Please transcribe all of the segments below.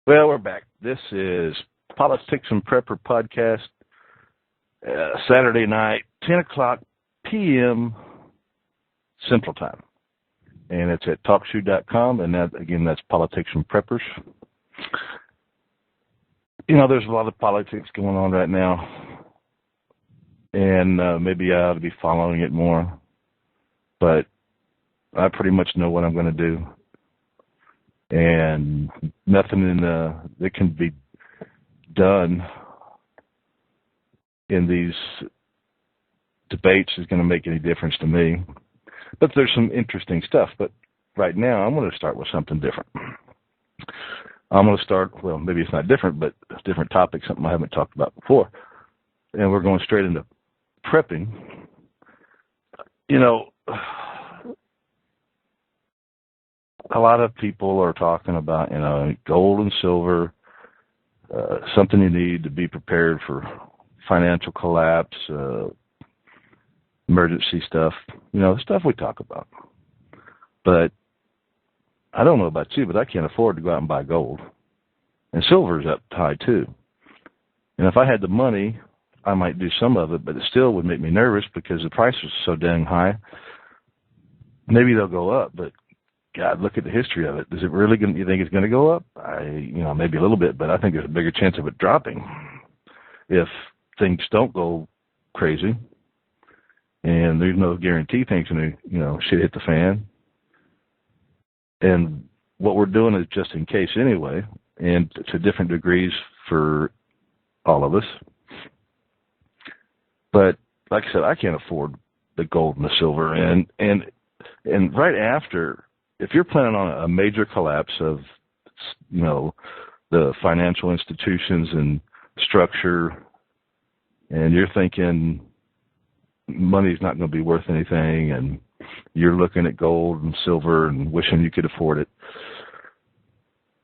Well, we're back. This is Politics and Prepper podcast, Saturday night, 10 o'clock p.m. Central Time. And it's at TalkShoe.com, and that, again, that's Politics and Preppers. You know, there's a lot of politics going on right now, and maybe I ought to be following it more, but I pretty much know what I'm going to do. And nothing that can be done in these debates is going to make any difference to me. But there's some interesting stuff. But right now, I'm going to start with something different. I'm going to start, well, maybe it's not different, but a different topic, something I haven't talked about before. And we're going straight into prepping. You know, a lot of people are talking about, you know, gold and silver, something you need to be prepared for financial collapse, emergency stuff, you know, the stuff we talk about. But I don't know about you, but I can't afford to go out and buy gold. And silver's up high too. And if I had the money, I might do some of it, but it still would make me nervous because the price is so dang high. Maybe they'll go up, but God, look at the history of it. Is it really going? You think it's going to go up? Maybe a little bit, but I think there's a bigger chance of it dropping if things don't go crazy. And there's no guarantee things going to, shit hit the fan. And what we're doing is just in case anyway, and to different degrees for all of us. But like I said, I can't afford the gold and the silver, and right after. If you're planning on a major collapse of, the financial institutions and structure, and you're thinking money's not going to be worth anything, and you're looking at gold and silver and wishing you could afford it,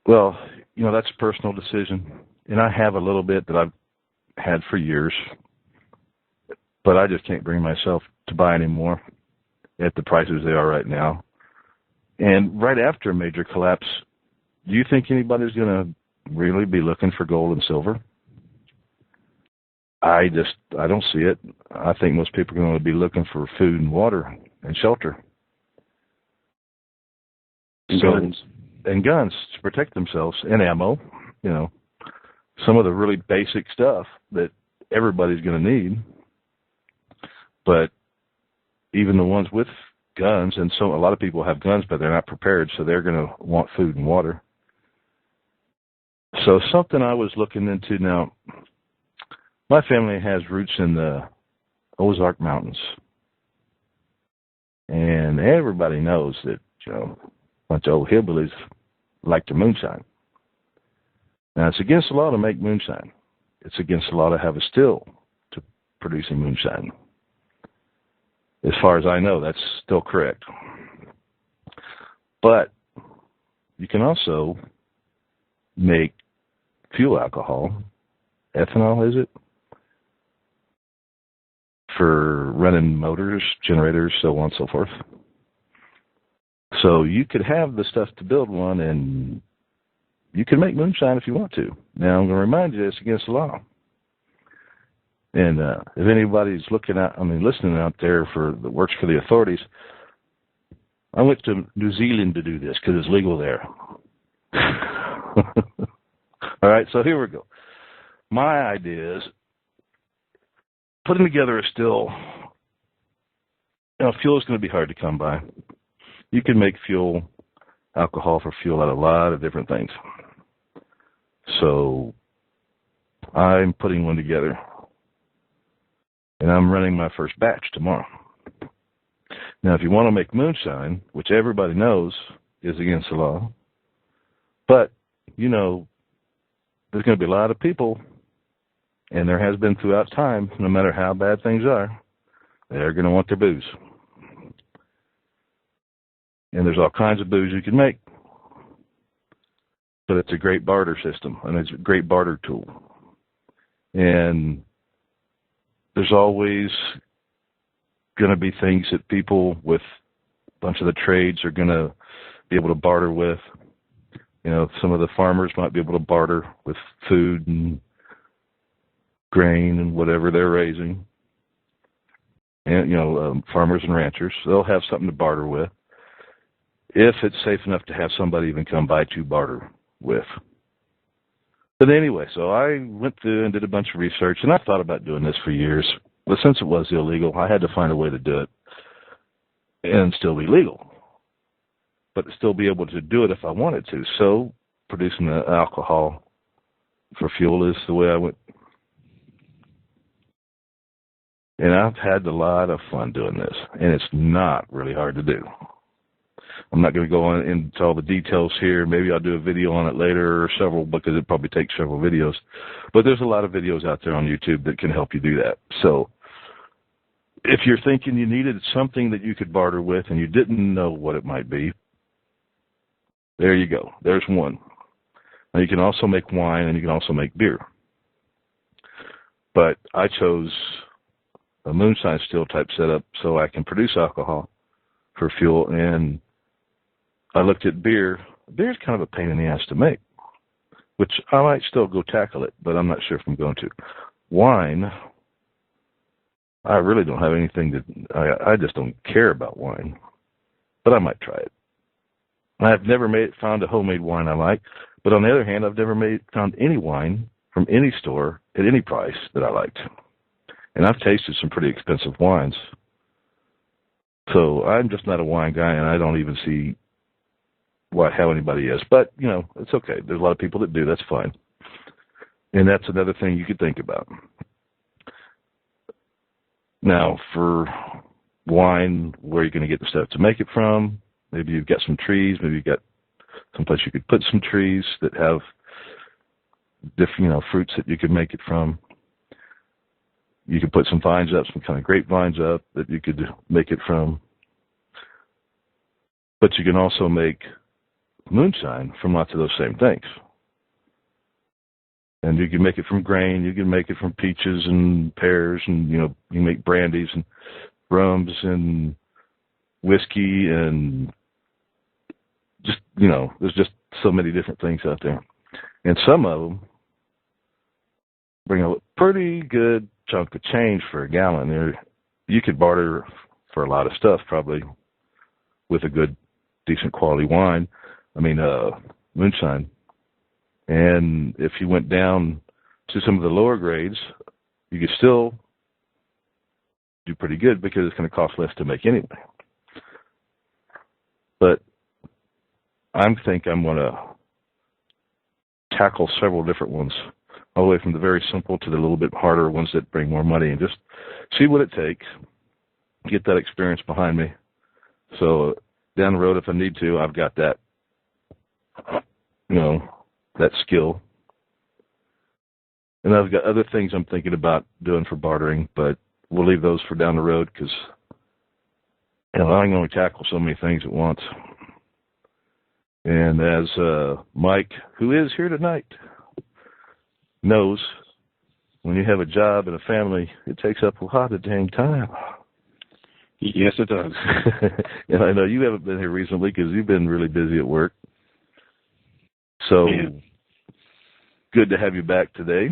well, that's a personal decision. And I have a little bit that I've had for years, but I just can't bring myself to buy anymore at the prices they are right now. And right after a major collapse, do you think anybody's going to really be looking for gold and silver? I don't see it. I think most people are going to be looking for food and water and shelter. And guns. And guns to protect themselves, and ammo, some of the really basic stuff that everybody's going to need. But even the ones with guns, and so a lot of people have guns, but they're not prepared, so they're going to want food and water. So something I was looking into now, my family has roots in the Ozark Mountains, and everybody knows that, a bunch of old hillbillies like to moonshine. Now, it's against the law to make moonshine. It's against the law to have a still to producing moonshine. As far as I know, that's still correct. But you can also make fuel alcohol, ethanol, is it? For running motors, generators, so on and so forth. So you could have the stuff to build one, and you can make moonshine if you want to. Now, I'm going to remind you, it's against the law. And if anybody's listening out there that works for the authorities, I went to New Zealand to do this because it's legal there. All right, so here we go. My idea is putting together a still. Fuel is going to be hard to come by. You can make alcohol for fuel out of a lot of different things. So I'm putting one together. And I'm running my first batch tomorrow. Now, if you want to make moonshine, which everybody knows is against the law, but, there's going to be a lot of people, and there has been throughout time, no matter how bad things are, they're going to want their booze. And there's all kinds of booze you can make. But it's a great barter system, and it's a great barter tool. And there's always going to be things that people with a bunch of the trades are going to be able to barter with. You know, some of the farmers might be able to barter with food and grain and whatever they're raising. And, you know, farmers and ranchers, they'll have something to barter with if it's safe enough to have somebody even come by to barter with. But anyway, so I went through and did a bunch of research, and I thought about doing this for years. But since it was illegal, I had to find a way to do it and still be legal, but still be able to do it if I wanted to. So producing the alcohol for fuel is the way I went. And I've had a lot of fun doing this, and it's not really hard to do. I'm not going to go on into all the details here. Maybe I'll do a video on it later or several, because it probably takes several videos. But there's a lot of videos out there on YouTube that can help you do that. So if you're thinking you needed something that you could barter with and you didn't know what it might be, there you go. There's one. Now you can also make wine and you can also make beer. But I chose a moonshine still type setup so I can produce alcohol for fuel. And I looked at beer. Beer's kind of a pain in the ass to make, which I might still go tackle it, but I'm not sure if I'm going to. Wine, I really don't have anything to, I just don't care about wine, but I might try it. I've never found a homemade wine I like, but on the other hand, I've never found any wine from any store at any price that I liked. And I've tasted some pretty expensive wines. So I'm just not a wine guy, and I don't even see how anybody is. But, you know, it's okay. There's a lot of people that do. That's fine. And that's another thing you could think about. Now, for wine, where are you going to get the stuff to make it from? Maybe you've got some trees. Maybe you've got someplace you could put some trees that have different, you know, fruits that you could make it from. You could put some vines up, some kind of grapevines up that you could make it from. But you can also make moonshine from lots of those same things. And you can make it from grain. You can make it from peaches and pears, and, you know, you make brandies and rums and whiskey, and just, you know, there's just so many different things out there. And some of them bring a pretty good chunk of change for a gallon. You could barter for a lot of stuff, probably, with a good, decent quality wine. I mean, moonshine. And if you went down to some of the lower grades, you could still do pretty good, because it's going to cost less to make anyway. But I think I'm going to tackle several different ones, all the way from the very simple to the little bit harder ones that bring more money, and just see what it takes, get that experience behind me. So down the road, if I need to, I've got that, you know, that skill. And I've got other things I'm thinking about doing for bartering, but we'll leave those for down the road, because, you know, I can only tackle so many things at once. And as Mike, who is here tonight, knows, when you have a job and a family, it takes up a lot of dang time. Yes, it does. And I know you haven't been here recently because you've been really busy at work. So, yeah. Good to have you back today.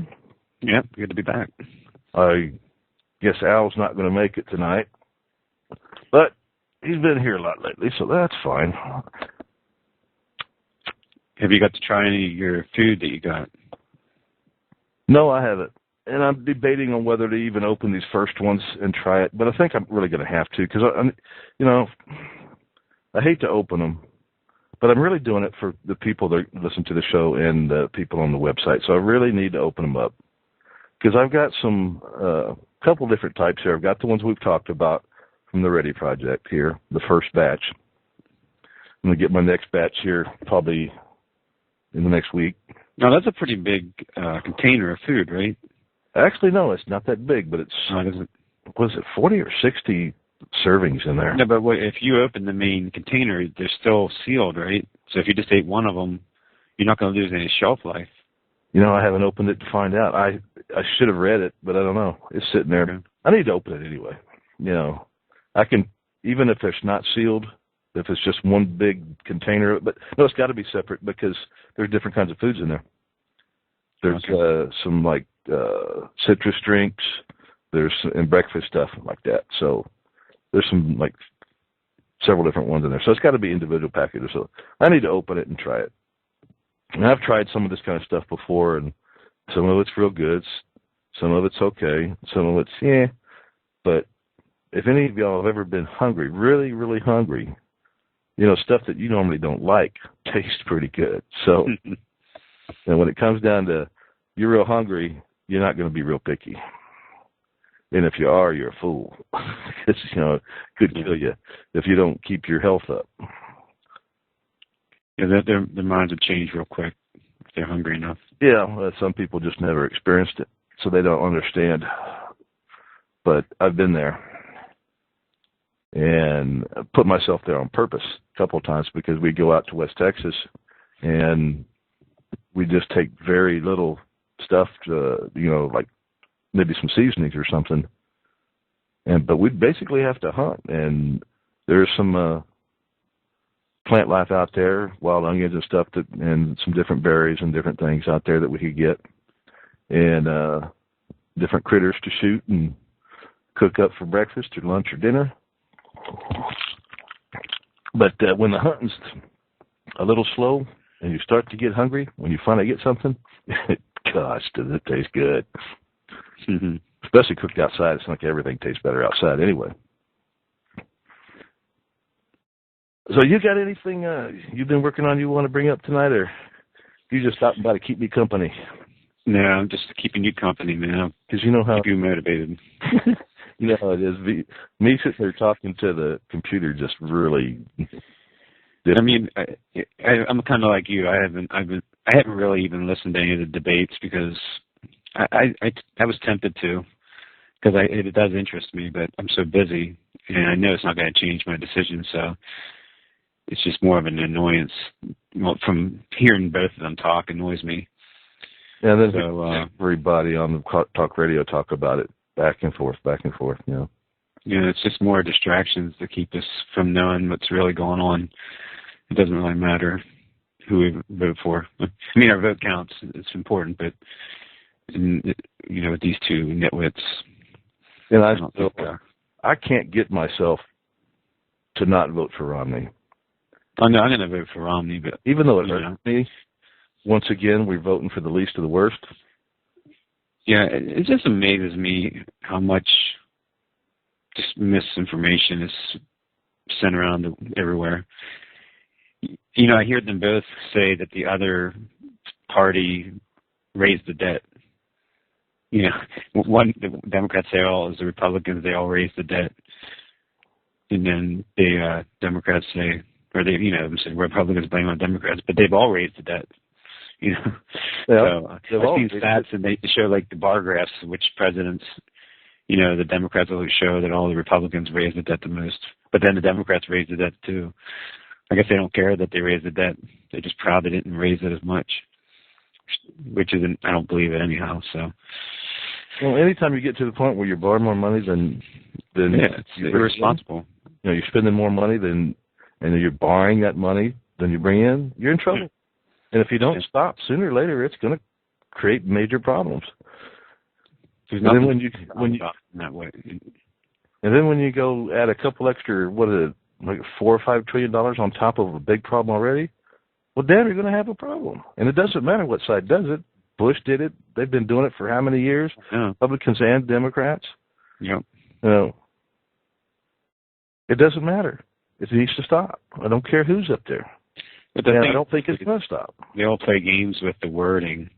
Yeah, good to be back. I guess Al's not going to make it tonight, but he's been here a lot lately, so that's fine. Have you got to try any of your food that you got? No, I haven't. And I'm debating on whether to even open these first ones and try it, but I think I'm really going to have to, because, you know, I hate to open them, but I'm really doing it for the people that listen to the show and the people on the website, so I really need to open them up, because I've got some couple different types here. I've got the ones we've talked about from the Ready Project here, the first batch. I'm going to get my next batch here probably in the next week. Now, that's a pretty big container of food, right? Actually, no, it's not that big, but it's, was it 40 or 60 servings in there? No, but if you open the main container, they're still sealed, right? So if you just ate one of them, you're not going to lose any shelf life. You know, I haven't opened it to find out. I should have read it, but I don't know. It's sitting there. Okay. I need to open it anyway. You know, I can, even if it's not sealed, if it's just one big container. But no, it's got to be separate because there's different kinds of foods in there. There's some like citrus drinks. There's and breakfast stuff like that. So there's some like several different ones in there. So it's got to be individual packages. So I need to open it and try it. And I've tried some of this kind of stuff before, and some of it's real good. Some of it's okay. Some of it's, yeah. But if any of y'all have ever been hungry, really, really hungry, you know, stuff that you normally don't like tastes pretty good. So and when it comes down to you're real hungry, you're not going to be real picky. And if you are, you're a fool. Because, you know, it could kill you if you don't keep your health up. Yeah, their minds would change real quick if they're hungry enough. Yeah, some people just never experienced it, so they don't understand. But I've been there and put myself there on purpose a couple of times because we go out to West Texas and we just take very little stuff to, you know, like maybe some seasonings or something. But we basically have to hunt, and there's some plant life out there, wild onions and stuff, and some different berries and different things out there that we could get, and different critters to shoot and cook up for breakfast or lunch or dinner. But when the hunting's a little slow and you start to get hungry, when you finally get something, gosh, does it taste good. Mm-hmm. Especially cooked outside. It's like everything tastes better outside anyway. So you got anything you've been working on you want to bring up tonight, or you just stopping by to keep me company? No, I'm just keeping you company, man. Because you know how... Keep you motivated. You know how it is. Me sitting there talking to the computer just really... I mean, I'm kind of like you. I haven't really even listened to any of the debates because I was tempted to, because it does interest me, but I'm so busy and I know it's not going to change my decision. So it's just more of an annoyance. Well, from hearing both of them talk annoys me. Yeah, then everybody on the talk radio talk about it back and forth, you know. Yeah, it's just more distractions to keep us from knowing what's really going on. It doesn't really matter who we vote for. I mean, our vote counts. It's important, but, you know, with these two nitwits. And I can't get myself to not vote for Romney. Oh, no, I'm going to vote for Romney, but... Even though it hurts me, once again, we're voting for the least of the worst. Yeah, it just amazes me how much just misinformation is sent around everywhere. You know, I hear them both say that the other party raised the debt. You know, the Democrats say, oh, it was the Republicans, they all raised the debt. And then the Democrats say, or they, you know, say Republicans blame on Democrats, but they've all raised the debt. You know, yeah, so I've seen stats and they show like the bar graphs, which presidents, you know, the Democrats will show that all the Republicans raised the debt the most, but then the Democrats raised the debt too. I guess they don't care that they raised the debt; they're just proud they didn't raise it as much, which isn't. I don't believe it anyhow. So, well, anytime you get to the point where you're borrowing more money than yeah, it's irresponsible. You know, you're spending more money and you're borrowing that money than you bring in, you're in trouble. And if you don't stop, sooner or later, it's going to create major problems. There's and then when you go add a couple extra, like $4 or $5 trillion on top of a big problem already, well, damn, you're going to have a problem. And it doesn't matter what side does it. Bush did it. They've been doing it for how many years? Yeah. Republicans and Democrats. Yep. You know, it doesn't matter. It needs to stop. I don't care who's up there. But I don't think it's going to stop. They all play games with the wording.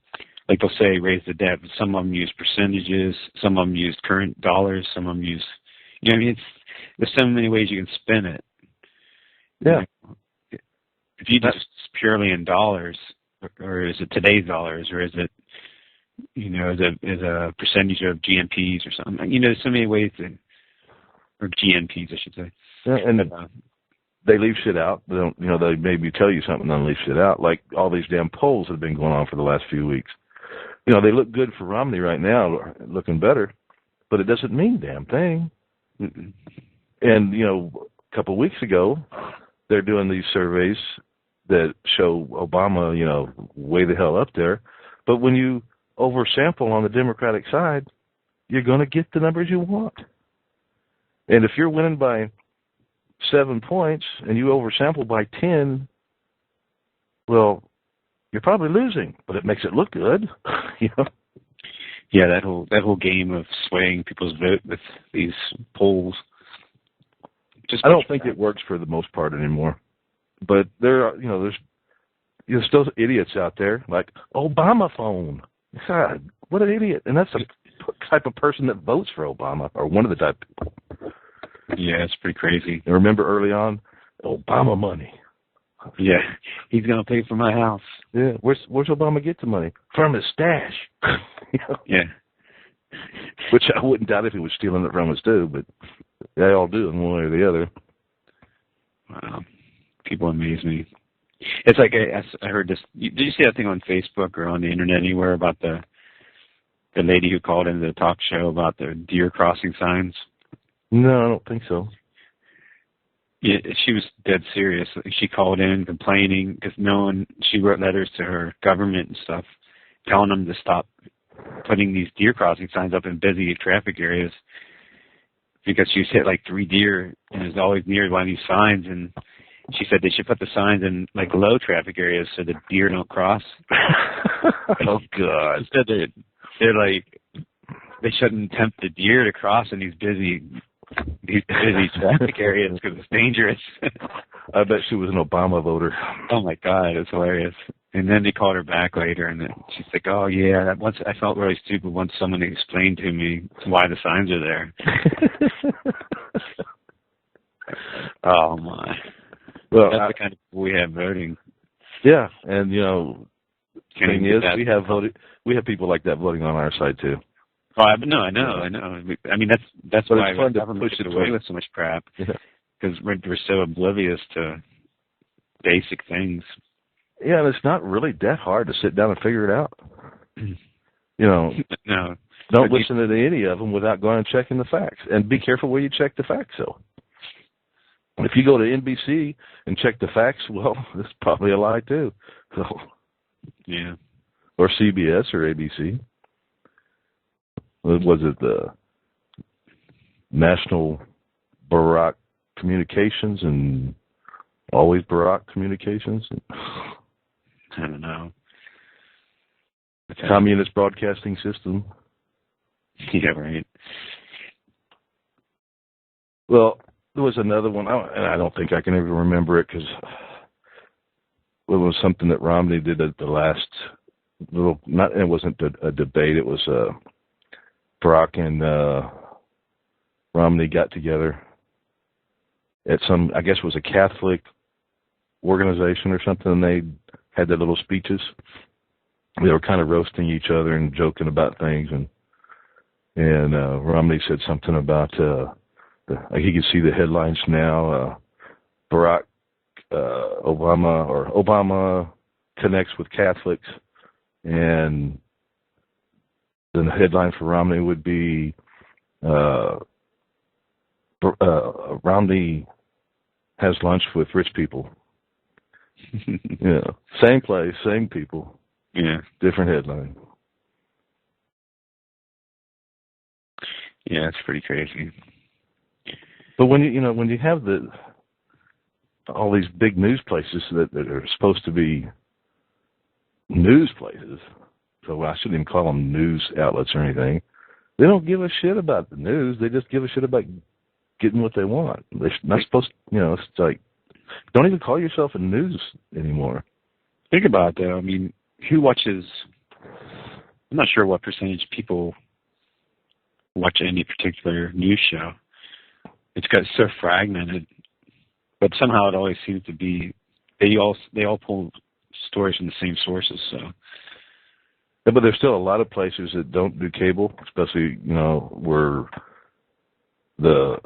Like they'll say raise the debt, but some of them use percentages, some of them use current dollars, some of them use, you know, I mean, there's so many ways you can spin it. Yeah. You know, if you just purely in dollars, or is it today's dollars, or is it, you know, is a percentage of GNPs or something? You know, there's so many ways or GNPs, I should say. Yeah, and they leave shit out. They don't, you know, they maybe tell you something and then leave shit out. Like all these damn polls have been going on for the last few weeks. You know, they look good for Romney right now, looking better, but it doesn't mean a damn thing. And, you know, a couple of weeks ago, they're doing these surveys that show Obama, way the hell up there. But when you oversample on the Democratic side, you're going to get the numbers you want. And if you're winning by 7 points and you oversample by 10, well, you're probably losing, but it makes it look good, Yeah, that whole game of swaying people's vote with these polls. I don't think it works for the most part anymore. But there are, there's still idiots out there like Obama phone. God, what an idiot! And that's the type of person that votes for Obama, or one of the type of people. Yeah, it's pretty crazy. And remember early on, Obama money. Yeah, he's gonna pay for my house. Yeah, where's Obama get the money? From his stash. Yeah. Which I wouldn't doubt if he was stealing it from us too, but they all do in one way or the other. Wow. People amaze me. It's like I heard this. Did you see that thing on Facebook or on the internet anywhere about the lady who called into the talk show about the deer crossing signs? No, I don't think so. Yeah, she was dead serious. She called in complaining because she wrote letters to her government and stuff, telling them to stop putting these deer crossing signs up in busy traffic areas because she's hit like 3 deer and is always near one of these signs. And she said they should put the signs in like low traffic areas so the deer don't cross. Oh God! She said they're like they shouldn't tempt the deer to cross in these busy traffic areas because it's dangerous. I bet she was an Obama voter. Oh my God, it's hilarious. And then they called her back later, and then she's like, "Oh yeah, once I felt really stupid once someone explained to me why the signs are there." Oh my! Well, that's the kind of people we have voting. Yeah, and thing is, we have people like that voting on our side too. Oh, I know. I mean, that's but why it's fun the to government push gets it away away with so much crap because we're so oblivious to basic things. Yeah, and it's not really that hard to sit down and figure it out. No. Don't listen to any of them without going and checking the facts. And be careful where you check the facts, though. If you go to NBC and check the facts, well, it's probably a lie, too. So, yeah. Or CBS or ABC. Was it the National Barack Communications and Always Barack Communications? I don't know. Communist Broadcasting System. Yeah, right. Well, there was another one, and I don't think I can ever remember it because it was something that Romney did at the last little. It wasn't a debate. It was Barack and Romney got together at some, I guess it was a Catholic organization or something, and they had their little speeches. They were kind of roasting each other and joking about things, and Romney said something about like you can see the headlines now. Barack Obama connects with Catholics, and then the headline for Romney would be Romney has lunch with rich people. Same place, same people. Yeah, different headline. Yeah, it's pretty crazy. But when you have all these big news places that are supposed to be news places, so I shouldn't even call them news outlets or anything. They don't give a shit about the news. They just give a shit about getting what they want. They're not supposed to, it's like, don't even call yourself a news anymore. Think about it, though. I mean, who watches, I'm not sure what percentage people watch any particular news show. It's got so fragmented, but somehow it always seems to be, they all pull stories from the same sources, so. Yeah, but there's still a lot of places that don't do cable, especially, where the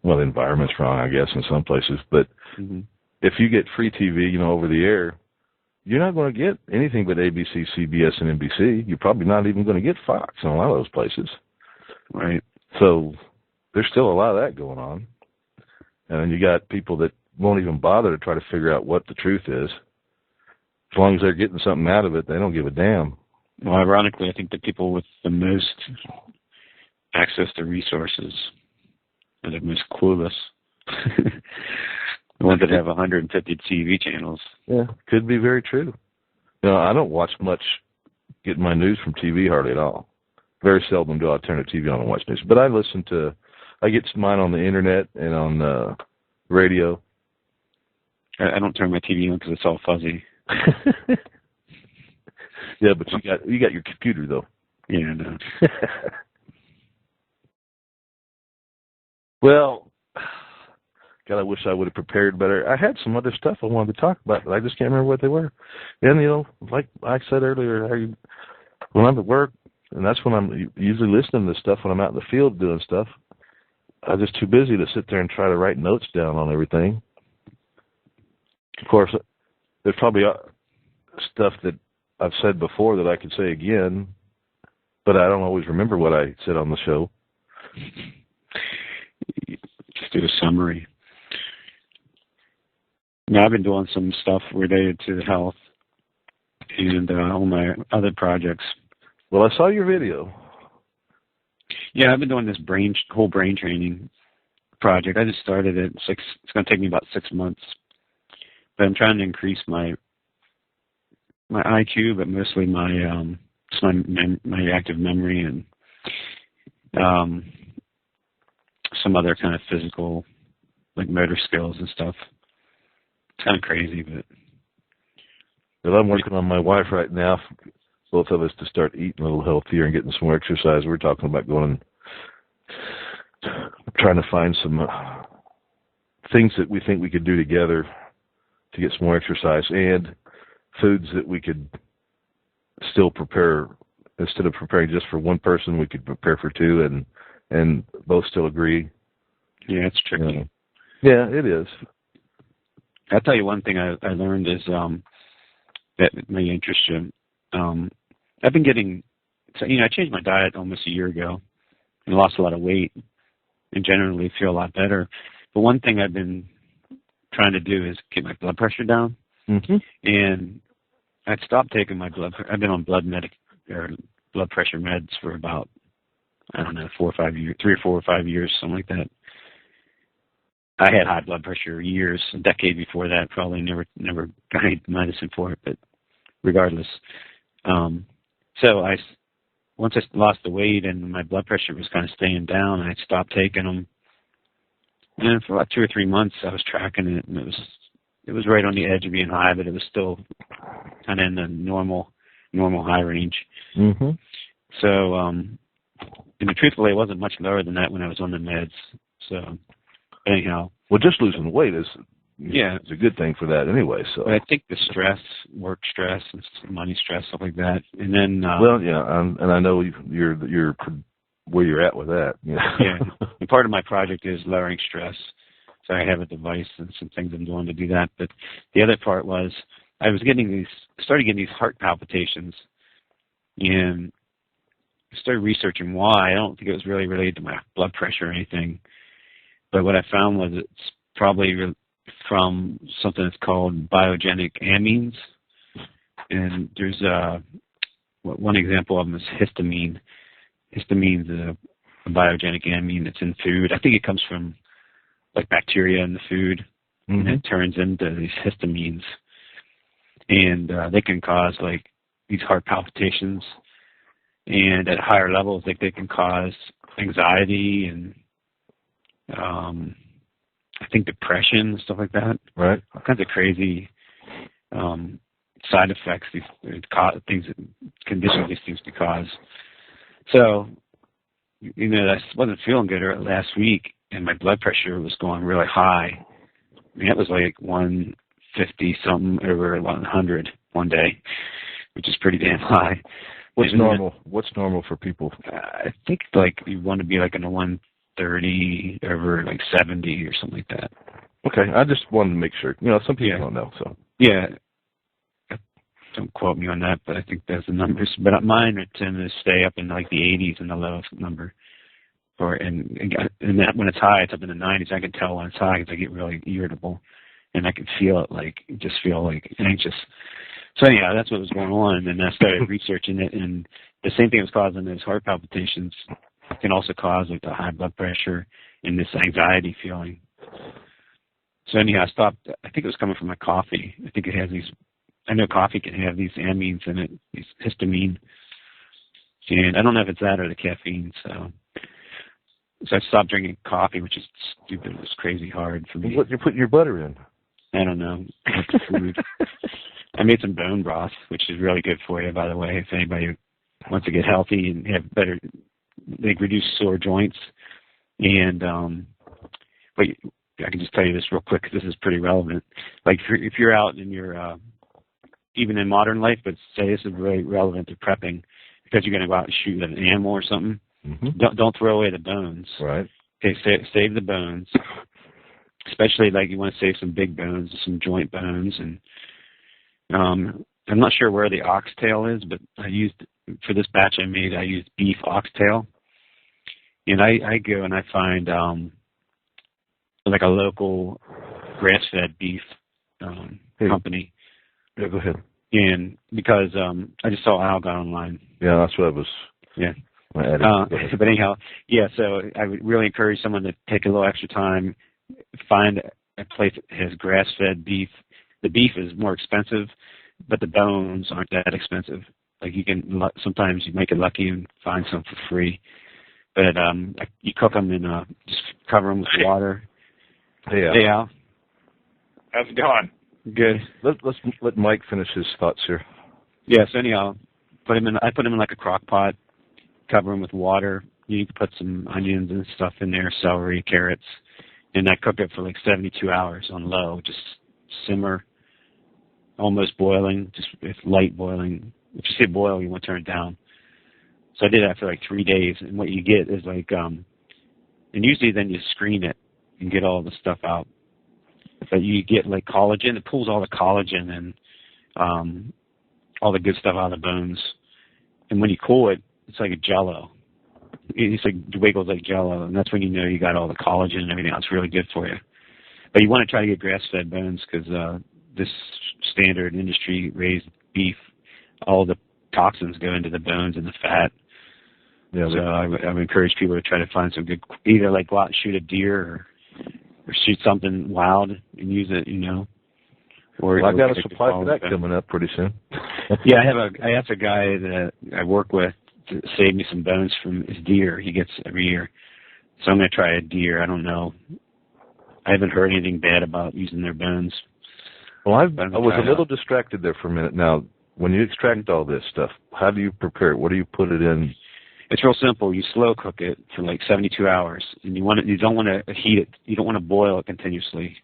environment's wrong, I guess, in some places. But if you get free TV, over the air, you're not going to get anything but ABC, CBS, and NBC. You're probably not even going to get Fox in a lot of those places. Right. So there's still a lot of that going on. And then you got people that won't even bother to try to figure out what the truth is. As long as they're getting something out of it, they don't give a damn. Well, ironically, I think the people with the most access to resources are the most clueless. The ones that have 150 TV channels. Yeah, could be very true. I don't watch much, get my news from TV hardly at all. Very seldom do I turn the TV on and watch news. But I get mine on the internet and on radio. I don't turn my TV on because it's all fuzzy. Yeah, but you got your computer though. Yeah, no. Well, God, I wish I would have prepared better. I had some other stuff I wanted to talk about, but I just can't remember what they were. And like I said earlier, when I'm at work, and that's when I'm usually listening to stuff when I'm out in the field doing stuff. I'm just too busy to sit there and try to write notes down on everything. Of course, there's probably stuff that I've said before that I could say again, but I don't always remember what I said on the show. Just do a summary. Now, I've been doing some stuff related to health and all my other projects. Well, I saw your video. Yeah, I've been doing this whole brain training project. I just started it. It's going to take me about 6 months. But I'm trying to increase my IQ, but mostly my active memory and some other kind of physical, like motor skills and stuff. It's kind of crazy, but. Well, I'm working on my wife right now, both of us, to start eating a little healthier and getting some more exercise. We're talking about trying to find some things that we think we could do together to get some more exercise, and foods that we could still prepare. Instead of preparing just for one person, we could prepare for two and both still agree. Yeah, it's tricky. Yeah, it is. I'll tell you one thing I learned is that may interest you. I've been getting, I changed my diet almost a year ago and lost a lot of weight and generally feel a lot better. But one thing I've been trying to do is get my blood pressure down. Mm-hmm. And I'd stopped taking my I've been on blood pressure meds for about, 4 or 5 years, 3 or 4 or 5 years, something like that. I had high blood pressure years, a decade before that, probably never got any medicine for it, but regardless. So once I lost the weight and my blood pressure was kind of staying down, I stopped taking them. And then for about 2 or 3 months, I was tracking it, and it was right on the edge of being high, but it was still kind of in the normal high range. Mm-hmm. So, truthfully, it wasn't much lower than that when I was on the meds. So, anyhow. Well, just losing weight is Yeah, it's a good thing for that anyway. So but I think the stress, work stress, and money stress, stuff like that, and then well, yeah, and I know you're where you're at with that. You know? Yeah, and part of my project is lowering stress. So I have a device and some things I'm doing to do that. But the other part was I was started getting these heart palpitations, and I started researching why. I don't think it was really related to my blood pressure or anything. But what I found was it's probably from something that's called biogenic amines. And there's one example of them is histamine. Histamine is a biogenic amine that's in food. I think it comes from like bacteria in the food, and it turns into these histamines. And they can cause like these heart palpitations. And at higher levels, like they can cause anxiety and I think depression and stuff like that. Right. All kinds of crazy side effects, conditions these things can cause. So, I wasn't feeling good last week, and my blood pressure was going really high. I mean, it was like 150 something over 100 one day, which is pretty damn high. What's normal? What's normal for people? I think like you want to be like in a 130 over like 70 or something like that. Okay, I just wanted to make sure. Some people don't know. So yeah, don't quote me on that, but I think that's the numbers. But mine tend to stay up in like the 80s in the lowest number. And that when it's high, it's up in the 90s. I can tell when it's high because I get really irritable. and I could feel it, like just feel like anxious. So anyhow, that's what was going on, and then I started researching it, and the same thing was causing those heart palpitations can also cause like the high blood pressure and this anxiety feeling. So anyhow, I stopped. I think it was coming from my coffee. I think it has these. I know coffee can have these amines in it, these histamine, and I don't know if it's that or the caffeine. So I stopped drinking coffee, which is stupid. It was crazy hard for me. What you're putting your butter in? I don't know. Food. I made some bone broth, which is really good for you, by the way. If anybody wants to get healthy and have better, they reduce sore joints. And but I can just tell you this real quick, 'cause this is pretty relevant. Like if you're out in your even in modern life, but say this is really relevant to prepping, because you're going to go out and shoot an animal or something. Mm-hmm. Don't throw away the bones. Right. Okay, save the bones, especially like you want to save some big bones, some joint bones, and I'm not sure where the oxtail is, but I used for this batch I made. I used beef oxtail, and I go and I find like a local grass-fed beef company. Yeah, go ahead. And because I just saw Alga online. Yeah, that's what I was. Yeah. But But anyhow, yeah. So I would really encourage someone to take a little extra time, find a place that has grass-fed beef. The beef is more expensive, but the bones aren't that expensive. Like you can sometimes you make it lucky and find some for free. But you cook them and just cover them with water. Hey, Al. Hey, Al. How's it going? Good. Let's let Mike finish his thoughts here. Yes. Anyhow, I put them in like a crock pot, cover them with water. You can put some onions and stuff in there, celery, carrots, and I cook it for like 72 hours on low. Just simmer, almost boiling, just if light boiling. If you say boil, you want to turn it down. So I did that for like 3 days, and what you get is like, and usually then you screen it and get all the stuff out. But you get like collagen. It pulls all the collagen and all the good stuff out of the bones. And when you cool it, it's like a Jello. It's like it wiggles like Jello, and that's when you know you got all the collagen and everything else really good for you. But you want to try to get grass-fed bones because this standard industry-raised beef, all the toxins go into the bones and the fat. Yeah. So I would encourage people to try to find some good, either like go out and shoot a deer or shoot something wild and use it, you know. Or well, I got a supply for that coming up pretty soon. Yeah, I asked a guy that I work with to save me some bones from his deer he gets every year. So I'm going to try a deer. I don't know. I haven't heard anything bad about using their bones. Well, I was a little distracted there for a minute. Now, when you extract all this stuff, how do you prepare it? What do you put it in? It's real simple. You slow cook it for like 72 hours, and you don't want to heat it. You don't want to boil it continuously.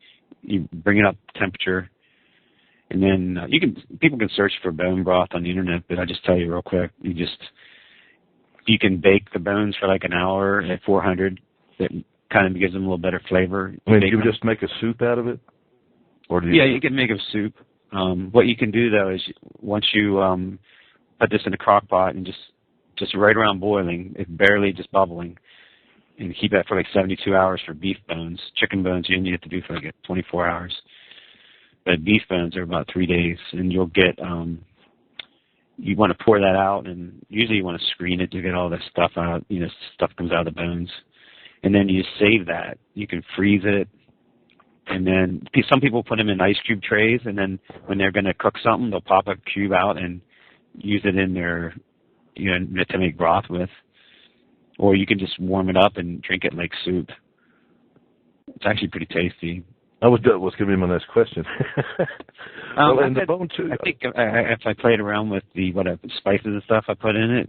You bring it up temperature, and then people can search for bone broth on the internet. But I just tell you real quick, you can bake the bones for like an hour at 400. That kind of gives them a little better flavor. I mean, do you just make a soup out of it, or do you? Yeah, you can make a soup. What you can do though is once you put this in a crock pot and just right around boiling, it's barely just bubbling, and keep that for like 72 hours for beef bones. Chicken bones you have to do for like 24 hours. But beef bones are about 3 days, and you'll get, you want to pour that out, and usually you want to screen it to get all the stuff out, stuff comes out of the bones. And then you save that. You can freeze it, and then some people put them in ice cube trays, and then when they're going to cook something, they'll pop a cube out and use it in their, to make broth with. Or you can just warm it up and drink it like soup. It's actually pretty tasty. That was going to be my next question. Well, and the bone too. I think if I played around with the spices and stuff I put in it,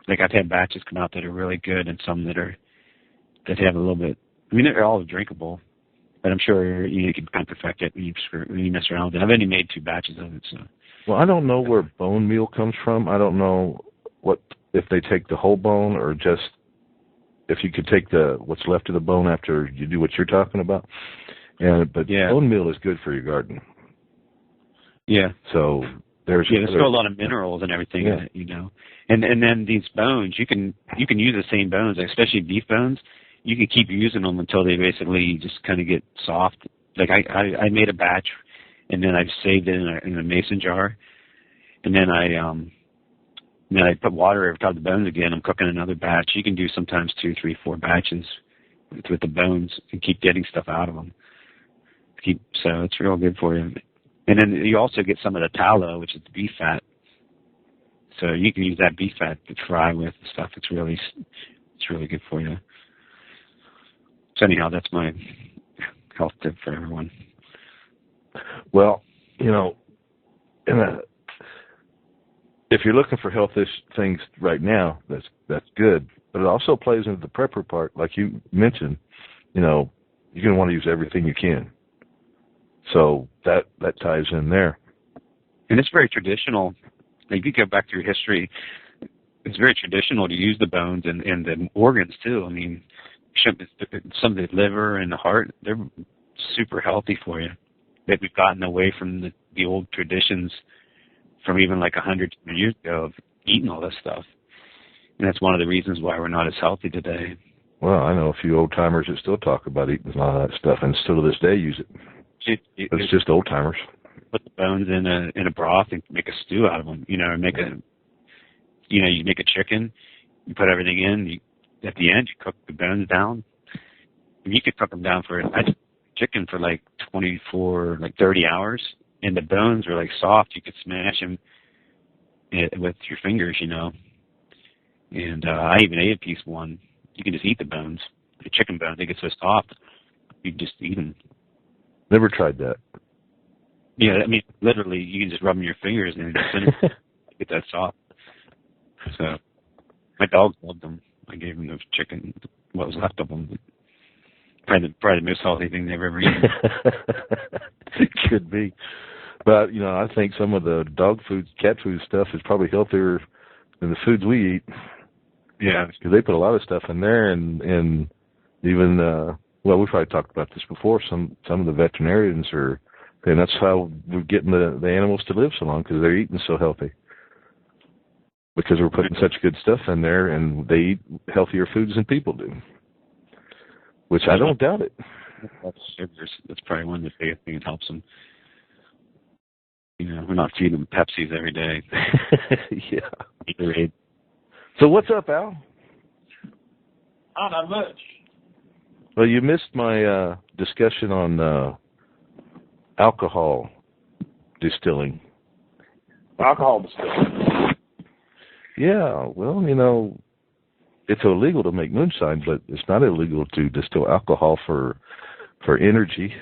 like I've had batches come out that are really good, and some that have a little bit. I mean, they're all drinkable, but I'm sure you can kind of perfect it when you mess around with it. I've only made 2 batches of it, so. Well, I don't know where bone meal comes from. I don't know if they take the whole bone or just if you could take what's left of the bone after you do what you're talking about. But yeah. Bone meal is good for your garden. Yeah. So there's still a lot of minerals and everything in it, And then these bones, you can use the same bones, especially beef bones. You can keep using them until they basically just kind of get soft Like I made a batch, and then I've saved it in a mason jar, and then I put water over top of the bones again. I'm cooking another batch. You can do sometimes 2, 3, 4 batches with the bones and keep getting stuff out of them. So it's real good for you. And then you also get some of the tallow, which is the beef fat. So you can use that beef fat to fry with and stuff. It's really good for you. So anyhow, that's my health tip for everyone. Well, if you're looking for healthish things right now, that's good. But it also plays into the prepper part, like you mentioned. You're going to want to use everything you can. So that ties in there. And it's very traditional. If you go back through history, it's very traditional to use the bones and the organs too. I mean, some of the liver and the heart, they're super healthy for you. That we've gotten away from the old traditions from even like 100 years ago of eating all this stuff. And that's one of the reasons why we're not as healthy today. Well, I know a few old timers that still talk about eating a lot of that stuff and still to this day use it. It's just old timers. Put the bones in a broth and make a stew out of them. You make a chicken, you put everything in. At the end, you cook the bones down. And you could cook them down for chicken for like 24, like 30 hours, and the bones are like soft. You could smash them with your fingers, And I even ate a piece one. You can just eat the bones, the chicken bones. They get so soft, you can just eat them. Never tried that. Yeah, I mean, literally, you can just rub them in your fingers and just get that soft. So, my dogs loved them. I gave them the chicken, what was left of them. Probably the most healthy thing they've ever eaten. Could be. But, I think some of the dog food, cat food stuff is probably healthier than the foods we eat. Yeah. Because they put a lot of stuff in there, and even, we've probably talked about this before, some of the veterinarians are, and that's how we're getting the animals to live so long, because they're eating so healthy. Because we're putting such good stuff in there, and they eat healthier foods than people do. Which I don't doubt it. That's probably one of the biggest things that helps them. We're not feeding them Pepsis every day. Yeah. So what's up, Al? Oh, not much. Well, you missed my discussion on alcohol distilling. Alcohol distilling. Yeah, well, it's illegal to make moonshine, but it's not illegal to distill alcohol for energy.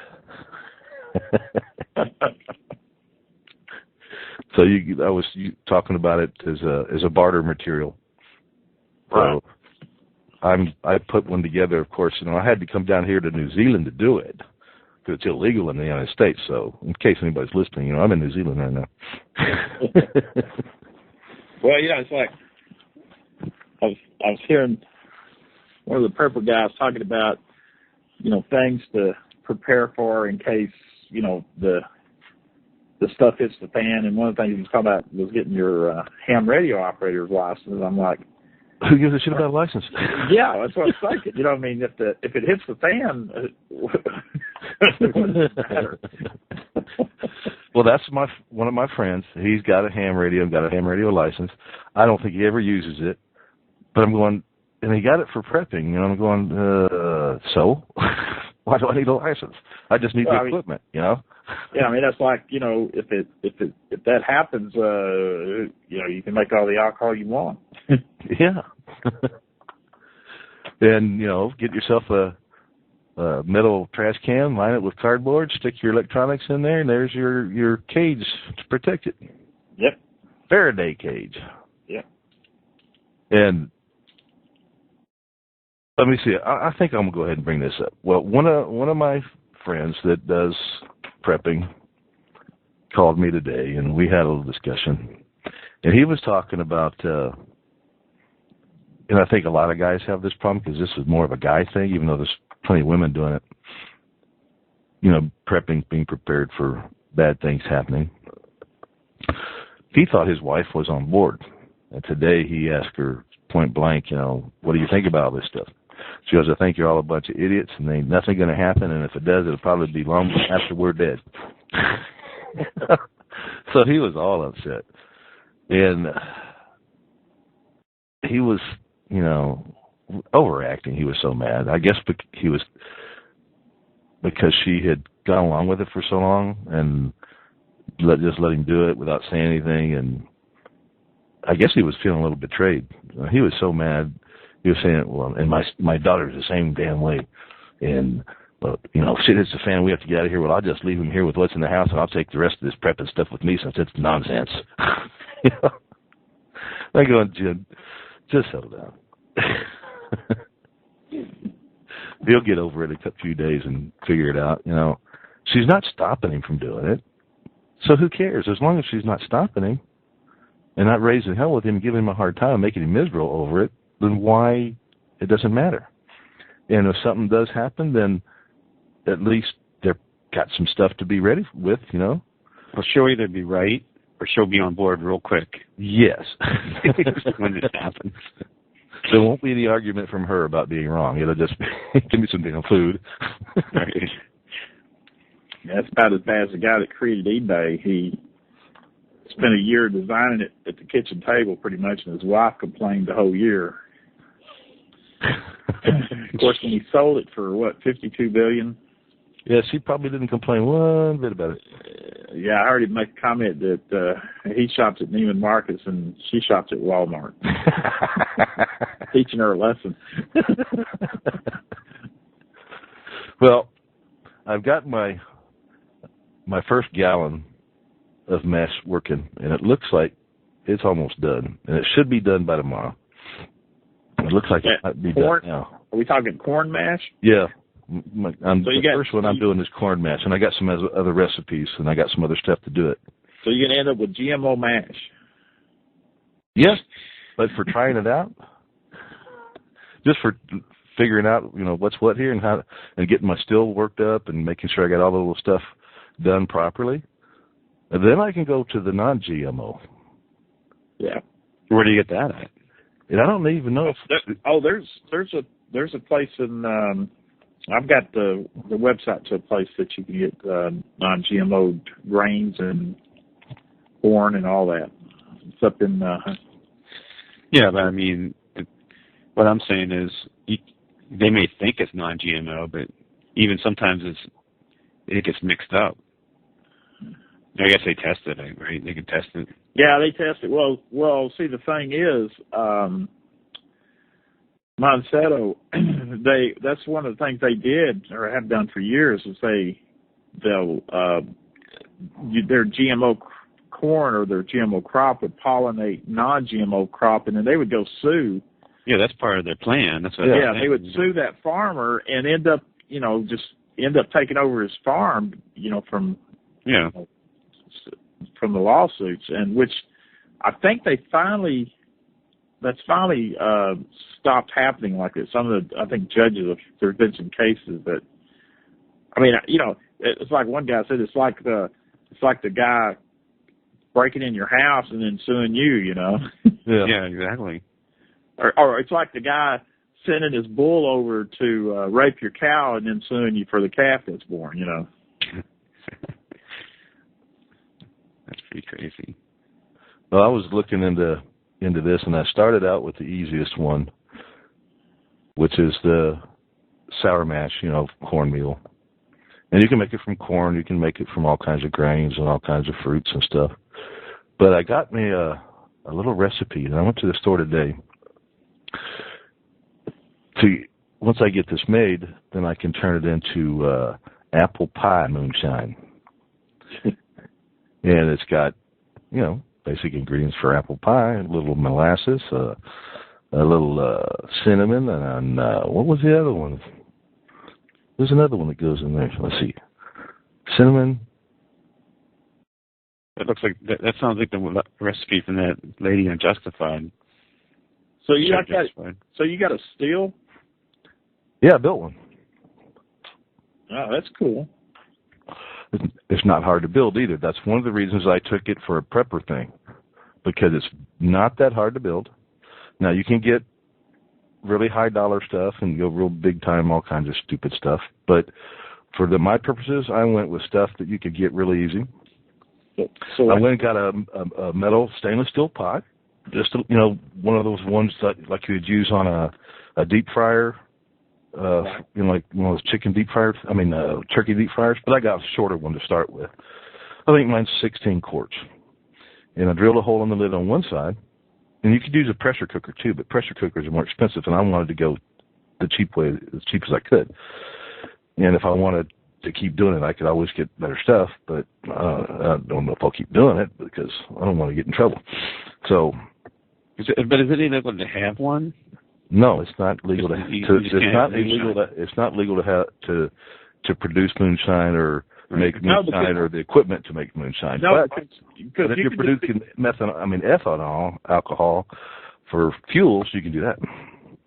So I was talking about it as a barter material. Right. So I put one together. Of course, I had to come down here to New Zealand to do it because it's illegal in the United States. So, in case anybody's listening, I'm in New Zealand right now. Well, it's like I was hearing one of the prepper guys talking about, things to prepare for in case, the stuff hits the fan. And one of the things he was talking about was getting your ham radio operator's license. I'm like, who gives a shit about a license? Yeah, that's what I was thinking. If it hits the fan, it wouldn't matter. Well, that's one of my friends. He's got a ham radio license. I don't think he ever uses it, but I'm going, and he got it for prepping. I'm going, so why do I need a license? I just need the equipment, Yeah, that's like, if that happens, you can make all the alcohol you want. Yeah. And, get yourself a metal trash can, line it with cardboard, stick your electronics in there, and there's your cage to protect it. Yep. Faraday cage. Yep. And let me see. I think I'm gonna go ahead and bring this up. Well, one of my friends that does prepping called me today, and we had a little discussion. And he was talking about, and I think a lot of guys have this problem because this is more of a guy thing, even though there's plenty of women doing it. Prepping, being prepared for bad things happening. He thought his wife was on board. And today he asked her point blank, what do you think about all this stuff? She goes, I think you're all a bunch of idiots, and ain't nothing going to happen, and if it does, it'll probably be long after we're dead. So he was all upset. And he was, overacting. He was so mad. I guess he was, because she had gone along with it for so long and just let him do it without saying anything. And I guess he was feeling a little betrayed. He was so mad. He was saying, well, and my daughter's the same damn way. And, well, if shit hits the fan, we have to get out of here. Well, I'll just leave him here with what's in the house, and I'll take the rest of this prep and stuff with me since it's nonsense. I go, Jim, just settle down. He'll get over it in a few days and figure it out. She's not stopping him from doing it. So who cares? As long as she's not stopping him and not raising hell with him, giving him a hard time, making him miserable over it, then why it doesn't matter. And if something does happen, then at least they've got some stuff to be ready with, Well, she'll either be right or she'll be on board real quick. Yes. When this happens. There won't be any argument from her about being wrong. It'll just be, give me some damn food. Right. That's about as bad as the guy that created eBay. He spent a year designing it at the kitchen table pretty much, and his wife complained the whole year. Of course, when he sold it for, $52 billion? Yeah, she probably didn't complain one bit about it. Yeah, I heard him make a comment that he shops at Neiman Marcus and she shops at Walmart. Teaching her a lesson. Well, I've got my first gallon of mesh working, and it looks like it's almost done, and it should be done by tomorrow. It looks like it might be done now. Are we talking corn mash? Yeah. The first one I'm doing is corn mash, and I got some other recipes, and I got some other stuff to do it. So you're going to end up with GMO mash? Yes, but for trying it out, just for figuring out, what's what here and how, and getting my still worked up and making sure I got all the little stuff done properly, and then I can go to the non-GMO. Yeah. Where do you get that at? And I don't even know if there's a place in. I've got the website to a place that you can get non-GMO grains and corn and all that. It's up in. Yeah, but I mean, what I'm saying is, they may think it's non-GMO, but even sometimes it gets mixed up. I guess they test it, right? They can test it. Yeah, they test it. Well. See, the thing is, Monsanto, that's one of the things they did or have done for years is their GMO corn or their GMO crop would pollinate non-GMO crop, and then they would go sue. Yeah, that's part of their plan. That's what. Yeah, they would sue that farmer and end up taking over his farm, from from the lawsuits, and which I think that's finally stopped happening like this. Some of I think judges there's been some cases that, it's like one guy said, it's like the guy breaking in your house and then suing you, Yeah, exactly. Or it's like the guy sending his bull over to rape your cow and then suing you for the calf that's born, That's pretty crazy. Well, I was looking into this, and I started out with the easiest one, which is the sour mash, cornmeal. And you can make it from corn, you can make it from all kinds of grains and all kinds of fruits and stuff. But I got me a little recipe, and I went to the store today. Once I get this made, then I can turn it into apple pie moonshine. And it's got, basic ingredients for apple pie: a little molasses, a little cinnamon, and what was the other one? There's another one that goes in there. Let's see, cinnamon. That looks like that sounds like the recipe from that lady on Justified. So you got that? So you got a still? Yeah, I built one. Oh, that's cool. It's not hard to build either. That's one of the reasons I took it for a prepper thing, because it's not that hard to build. Now, you can get really high dollar stuff and go real big time, all kinds of stupid stuff. But for my purposes, I went with stuff that you could get really easy. So I went and got a metal stainless steel pot, just one of those ones that like you would use on a deep fryer, like one of those chicken deep fryers. Turkey deep fryers. But I got a shorter one to start with. I think mine's 16 quarts, and I drilled a hole in the lid on one side. And you could use a pressure cooker too, but pressure cookers are more expensive, and I wanted to go the cheap way, as cheap as I could. And if I wanted to keep doing it, I could always get better stuff, but I don't know if I'll keep doing it because I don't want to get in trouble. So, is it illegal to have one? No, it's not legal It's not legal to produce moonshine or make moonshine or the equipment to make moonshine. No, but if you're producing ethanol, alcohol for fuels, you can do that.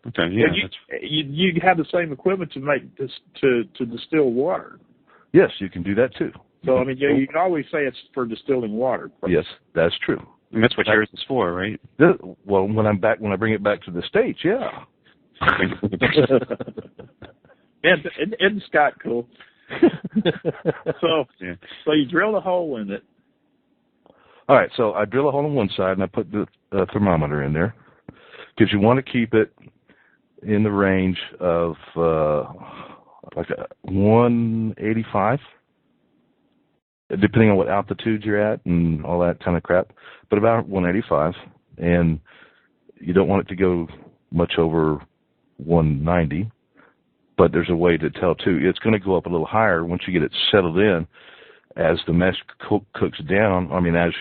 Okay, yeah. You have the same equipment to make this to distill water. Yes, you can do that too. So you can always say it's for distilling water. Yes, that's true. And that's what yours is for, right? Well, when I bring it back to the States, yeah. Isn't Scott cool? So you drill a hole in it. All right, so I drill a hole on one side and I put the thermometer in there because you want to keep it in the range of like 185, depending on what altitude you're at and all that kind of crap, but about 185. And you don't want it to go much over 190. But there's a way to tell too. It's going to go up a little higher once you get it settled in. As the mesh cooks down, as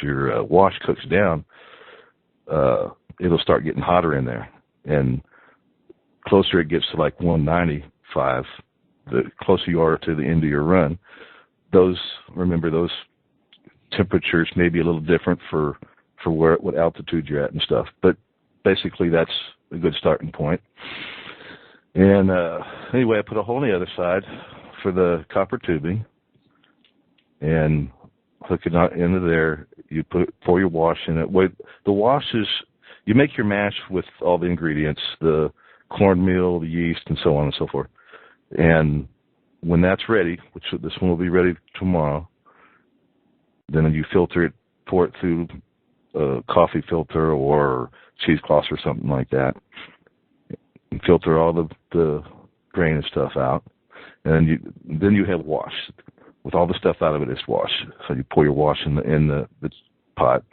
your wash cooks down, it'll start getting hotter in there. And closer it gets to like 195, the closer you are to the end of your run. Those temperatures may be a little different for what altitude you're at and stuff. But basically, that's a good starting point. And anyway, I put a hole on the other side for the copper tubing and hook it into there. You pour your wash in it. The wash is, you make your mash with all the ingredients, the cornmeal, the yeast, and so on and so forth. And when that's ready, which this one will be ready tomorrow, then you filter it, pour it through a coffee filter or cheesecloth or something like that. And filter all the grain and stuff out, and then you have wash. With all the stuff out of it, it's wash. So you pour your wash in the pot.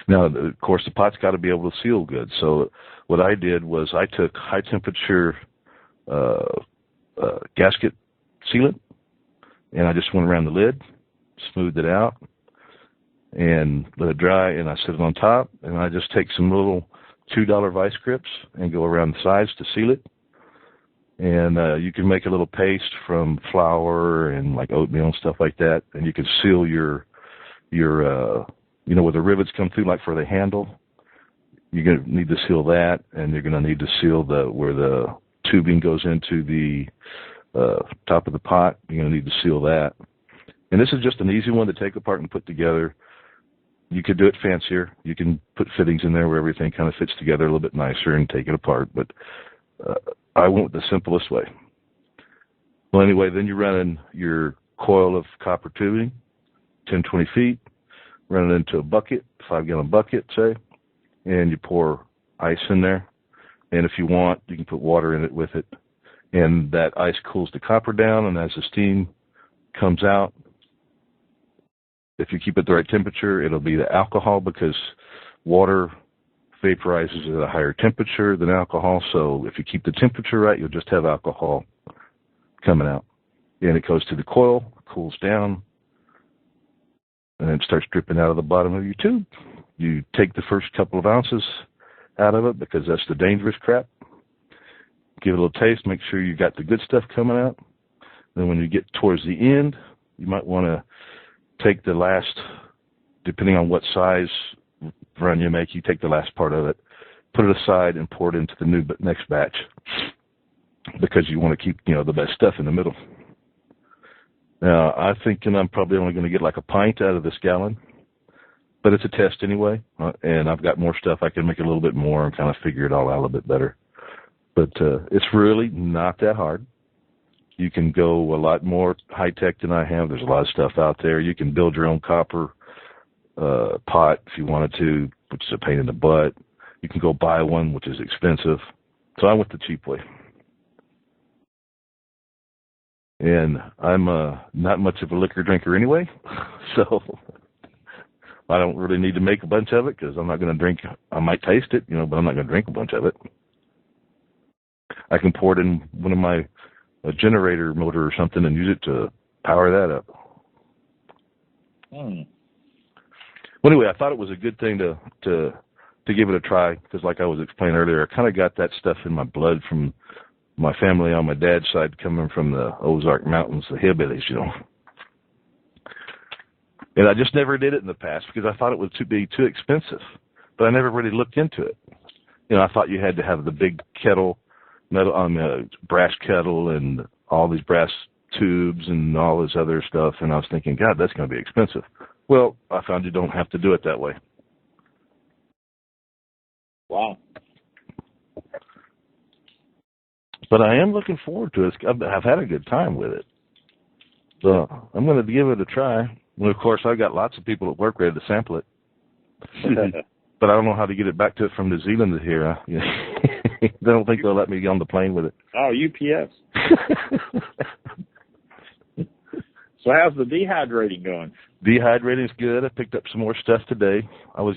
Now, of course, the pot's got to be able to seal good. So what I did was I took high temperature gasket sealant, and I just went around the lid, smoothed it out, and let it dry, and I set it on top, and I just take some little $2 vice grips and go around the sides to seal it. And you can make a little paste from flour and like oatmeal and stuff like that, and you can seal your where the rivets come through, like for the handle. You're going to need to seal that, and you're going to need to seal where the tubing goes into the top of the pot. You're going to need to seal that. And this is just an easy one to take apart and put together. You could do it fancier. You can put fittings in there where everything kind of fits together a little bit nicer and take it apart. But I went with the simplest way. Well, anyway, then you run in your coil of copper tubing, 10, 20 feet, run it into a bucket, 5-gallon bucket, say, and you pour ice in there. And if you want, you can put water in it with it. And that ice cools the copper down, and as the steam comes out, if you keep it the right temperature, it'll be the alcohol, because water vaporizes at a higher temperature than alcohol. So if you keep the temperature right, you'll just have alcohol coming out. And it goes to the coil, cools down, and then it starts dripping out of the bottom of your tube. You take the first couple of ounces out of it, because that's the dangerous crap. Give it a little taste, make sure you got the good stuff coming out. Then when you get towards the end, you might want to take the last, depending on what size run you make, you take the last part of it, put it aside, and pour it into the next batch, because you want to keep, the best stuff in the middle. Now, I'm thinking I'm probably only going to get like a pint out of this gallon, But it's a test anyway, and I've got more stuff. I can make it a little bit more and kind of figure it all out a little bit better. But it's really not that hard. You can go a lot more high-tech than I have. There's a lot of stuff out there. You can build your own copper pot if you wanted to, which is a pain in the butt. You can go buy one, which is expensive. So I went the cheap way. And I'm not much of a liquor drinker anyway, so I don't really need to make a bunch of it because I'm not going to drink. I might taste it, but I'm not going to drink a bunch of it. I can pour it in one of my generator motor or something and use it to power that up. Well, anyway, I thought it was a good thing to give it a try because, like I was explaining earlier, I kind of got that stuff in my blood from my family on my dad's side, coming from the Ozark Mountains, the hillbillies, And I just never did it in the past because I thought it would be too expensive. But I never really looked into it. I thought you had to have the big kettle, brass kettle, and all these brass tubes and all this other stuff. And I was thinking, God, that's going to be expensive. Well, I found you don't have to do it that way. Wow. But I am looking forward to it. I've had a good time with it. So I'm going to give it a try. And, of course, I've got lots of people at work ready to sample it. But I don't know how to get it back to it from New Zealand to here. I don't think they'll let me get on the plane with it. Oh, UPS. So how's the dehydrating going? Dehydrating's good. I picked up some more stuff today. I was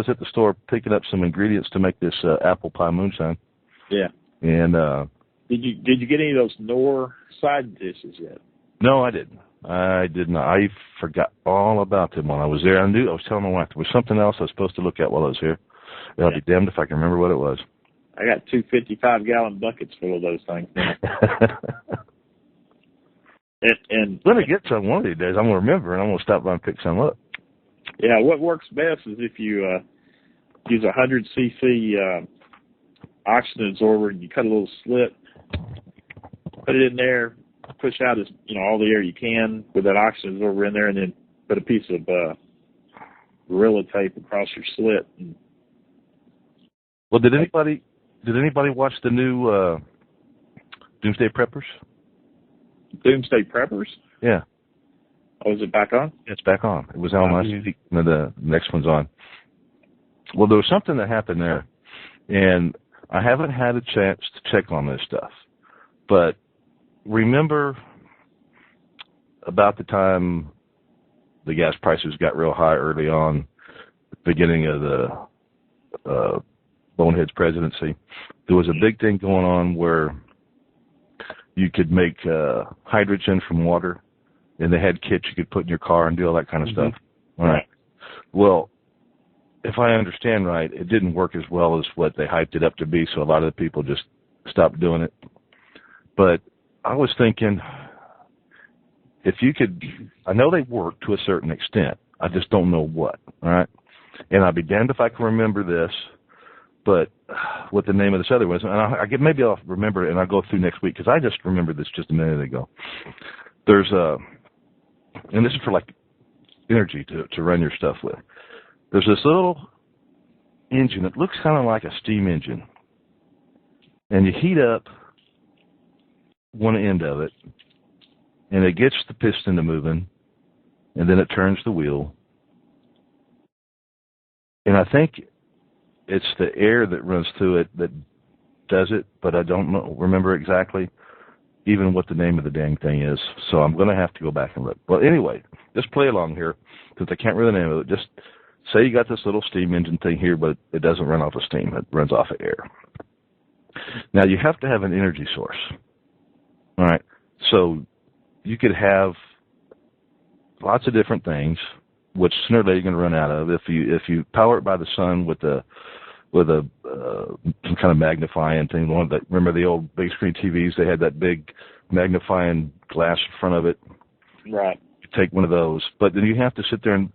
at the store picking up some ingredients to make this apple pie moonshine. Yeah. And did you get any of those Knorr side dishes yet? No, I didn't. I did not. I forgot all about them when I was there. I was telling my wife there was something else I was supposed to look at while I was here. I'll be damned if I can remember what it was. I got 2 55-gallon buckets full of those things now. and when I get some one of these days, I'm going to remember, and I'm going to stop by and pick some up. Yeah, what works best is if you use a 100 cc oxygen absorber, and you cut a little slit, put it in there, push out all the air you can with that oxygen absorber in there, and then put a piece of Gorilla tape across your slit. Well, did anybody watch the new Doomsday Preppers? Doomsday Preppers? Yeah. Oh, is it back on? It's back on. It was on last week. The next one's on. Well, there was something that happened there, and I haven't had a chance to check on this stuff. But remember about the time the gas prices got real high early on, the beginning of the Bonehead's presidency, there was a big thing going on where you could make hydrogen from water, and they had kits you could put in your car and do all that kind of stuff. All right. Well, if I understand right, it didn't work as well as what they hyped it up to be, so a lot of the people just stopped doing it. But I was thinking, if you could, I know they work to a certain extent. I just don't know what, all right? And I'd be damned if I can remember this, but what the name of this other was, and maybe I'll remember it and I'll go through next week, because I just remembered this just a minute ago. There's and this is for like energy to run your stuff with. There's this little engine that looks kind of like a steam engine, and you heat up one end of it, and it gets the piston to moving, and then it turns the wheel. And I think it's the air that runs through it that does it, but I don't remember exactly even what the name of the dang thing is, so I'm going to have to go back and look. Well, anyway, just play along here, since I can't remember the name of it. Just say you got this little steam engine thing here, but it doesn't run off of steam. It runs off of air. Now, you have to have an energy source. All right, so you could have lots of different things, which sooner or later you're going to run out of. If you power it by the sun with some kind of magnifying thing. Remember the old big screen TVs? They had that big magnifying glass in front of it. Right. You take one of those, but then you have to sit there and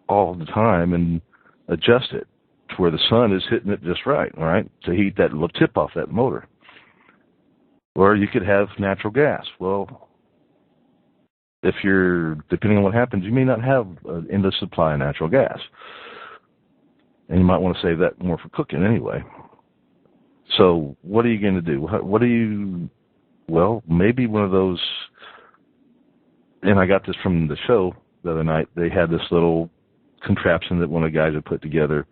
all the time and adjust it to where the sun is hitting it just right, all right, to heat that little tip off that motor. Or you could have natural gas. Well, if you're, depending on what happens, you may not have an endless supply of natural gas. And you might want to save that more for cooking anyway. So what are you going to do? Well, maybe one of those, and I got this from the show the other night, they had this little contraption that one of the guys had put together,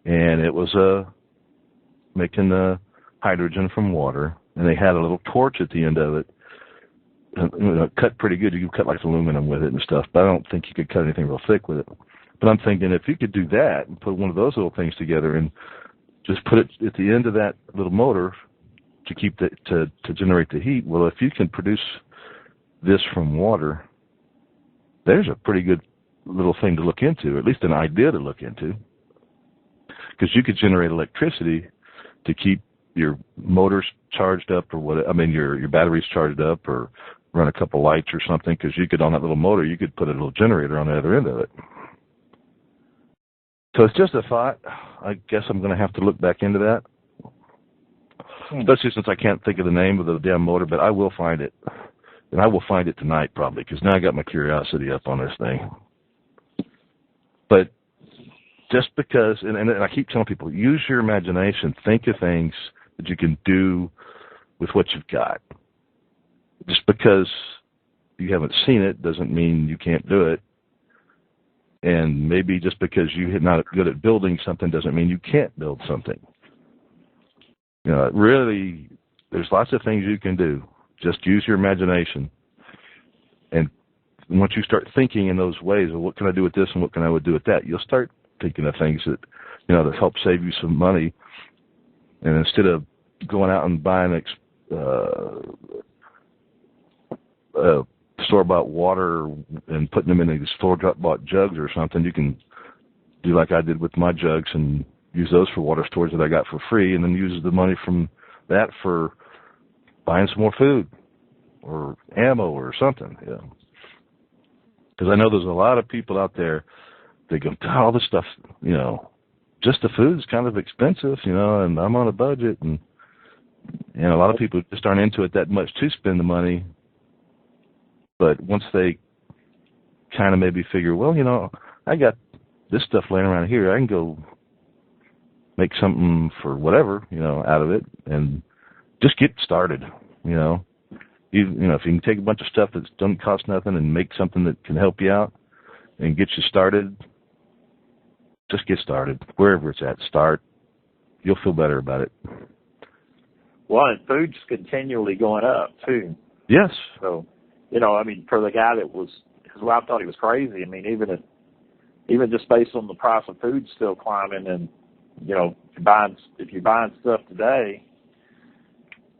and it was making the hydrogen from water, and they had a little torch at the end of it. And, it cut pretty good. You could cut like aluminum with it and stuff, but I don't think you could cut anything real thick with it. But I'm thinking if you could do that and put one of those little things together and just put it at the end of that little motor to keep to generate the heat, well, if you can produce this from water, there's a pretty good little thing to look into, at least an idea to look into, because you could generate electricity to keep your motors charged up or what? I mean, your batteries charged up, or run a couple lights or something. Because you could, on that little motor, you could put a little generator on the other end of it. So it's just a thought. I guess I'm going to have to look back into that, especially since I can't think of the name of the damn motor. But I will find it, and I will find it tonight probably, because now I got my curiosity up on this thing. But just because, and I keep telling people, use your imagination. Think of things that you can do with what you've got. Just because you haven't seen it doesn't mean you can't do it. And maybe just because you're not good at building something doesn't mean you can't build something. You know, really, there's lots of things you can do. Just use your imagination. And once you start thinking in those ways, well, what can I do with this and what can I do with that, you'll start thinking of things that, that help save you some money. And instead of going out and buying store-bought water and putting them in these store-bought jugs or something, you can do like I did with my jugs and use those for water storage that I got for free, and then use the money from that for buying some more food or ammo or something. Yeah. Because I know there's a lot of people out there, they go, God, all this stuff, just the food's kind of expensive, and I'm on a budget, and a lot of people just aren't into it that much to spend the money. But once they kind of maybe figure, well, I got this stuff laying around here, I can go make something for whatever, out of it, and just get started, if you can take a bunch of stuff that doesn't cost nothing and make something that can help you out and get you started, just get started. Wherever it's at, start. You'll feel better about it. Well, and food's continually going up, too. Yes. So, for the guy that was, his wife thought he was crazy. Even just based on the price of food still climbing, and, if you're buying stuff today,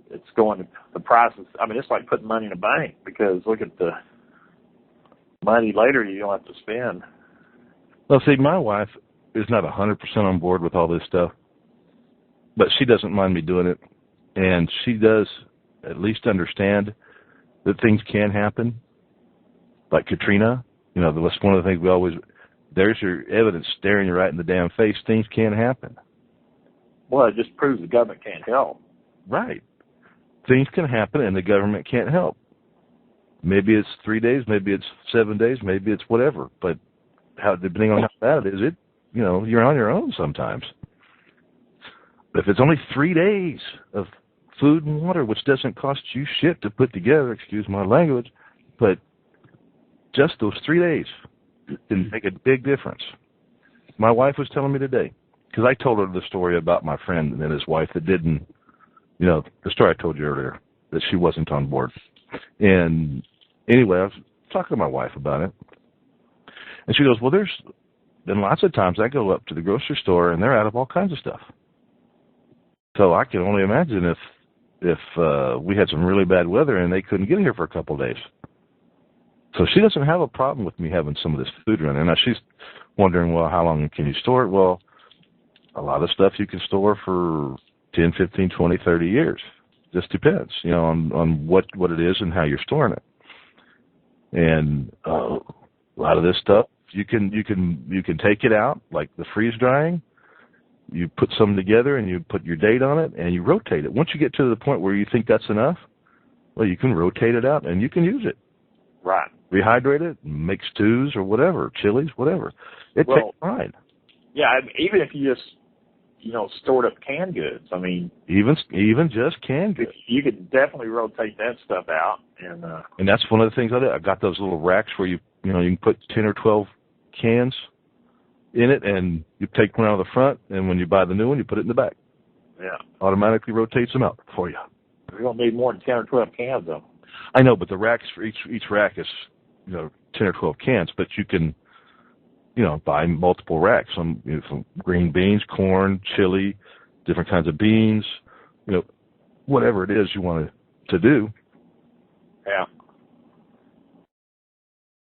it's going to, the prices, it's like putting money in a bank, because look at the money later you don't have to spend. Well, see, my wife is not 100% on board with all this stuff, but she doesn't mind me doing it, and she does at least understand that things can happen, like Katrina. That's one of the things we always, there's your evidence staring you right in the damn face. Things can happen. Well, it just proves the government can't help. Right. Things can happen and the government can't help. Maybe it's 3 days, maybe it's 7 days, maybe it's whatever. But depending on how bad it is, you're on your own sometimes. But if it's only 3 days of food and water, which doesn't cost you shit to put together, excuse my language, but just those 3 days can make a big difference. My wife was telling me today, because I told her the story about my friend and his wife that didn't, the story I told you earlier, that she wasn't on board. And anyway, I was talking to my wife about it, and she goes, well, there's been lots of times I go up to the grocery store and they're out of all kinds of stuff. So I can only imagine if we had some really bad weather and they couldn't get here for a couple of days. So she doesn't have a problem with me having some of this food running. Now she's wondering, well, how long can you store it? Well, a lot of stuff you can store for 10, 15, 20, 30 years. Just depends, on what it is and how you're storing it. And a lot of this stuff, you can take it out, like the freeze drying. You put something together and you put your date on it and you rotate it. Once you get to the point where you think that's enough, well, you can rotate it out and you can use it. Right. Rehydrate it, make stews or whatever, chilies, whatever. It tastes fine. Yeah, I mean, even if you just, stored up canned goods, I mean. Even just canned goods. You could definitely rotate that stuff out. And that's one of the things I did. I got those little racks where you can put 10 or 12 cans in it, and you take one out of the front, and when you buy the new one, you put it in the back. Yeah. Automatically rotates them out for you. You're going to need more than 10 or 12 cans, though. I know, but the racks for each rack is, 10 or 12 cans, but you can, buy multiple racks. Some green beans, corn, chili, different kinds of beans, whatever it is you want to do. Yeah.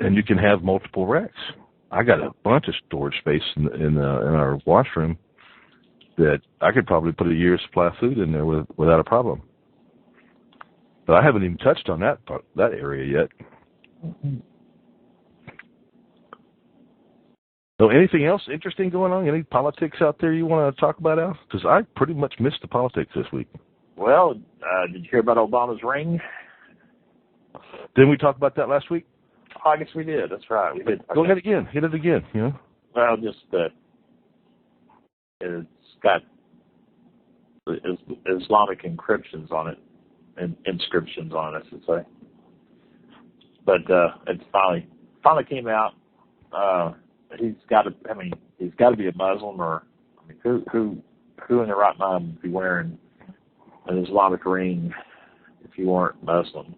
And you can have multiple racks. I got a bunch of storage space in our washroom that I could probably put a year's supply of food in there without a problem. But I haven't even touched on that area yet. Mm-hmm. So anything else interesting going on? Any politics out there you want to talk about, Al? Because I pretty much missed the politics this week. Well, did you hear about Obama's ring? Didn't we talk about that last week? Oh, I guess we did. That's right. We did. Go ahead again. Hit it again. Well, just it's got Islamic inscriptions on it, I should say. But it's finally came out. He's got to be a Muslim, or who in their right mind would be wearing an Islamic ring if you weren't Muslim?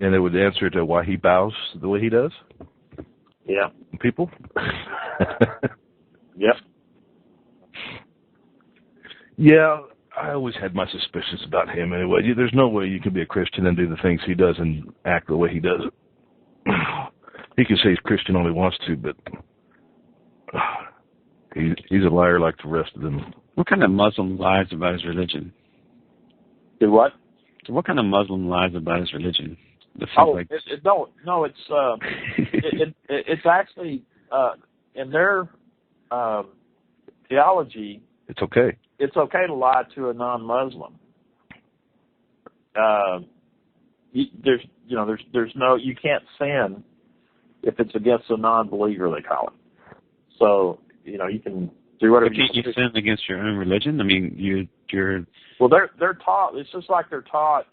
And it would answer to why he bows the way he does? Yeah. People? Yep. Yeah, I always had my suspicions about him anyway. There's no way you can be a Christian and do the things he does and act the way he does. He can say he's Christian all he wants to, but he's a liar like the rest of them. What kind of Muslim lies about his religion? Do what? So what kind of Muslim lies about his religion? It's it's actually in their theology. It's okay. It's okay to lie to a non-Muslim. There's no, you can't sin if it's against a non-believer, they call it. So you can do whatever. But can't you sin against your own religion? I mean, you're. Well, they're taught. It's just like they're taught.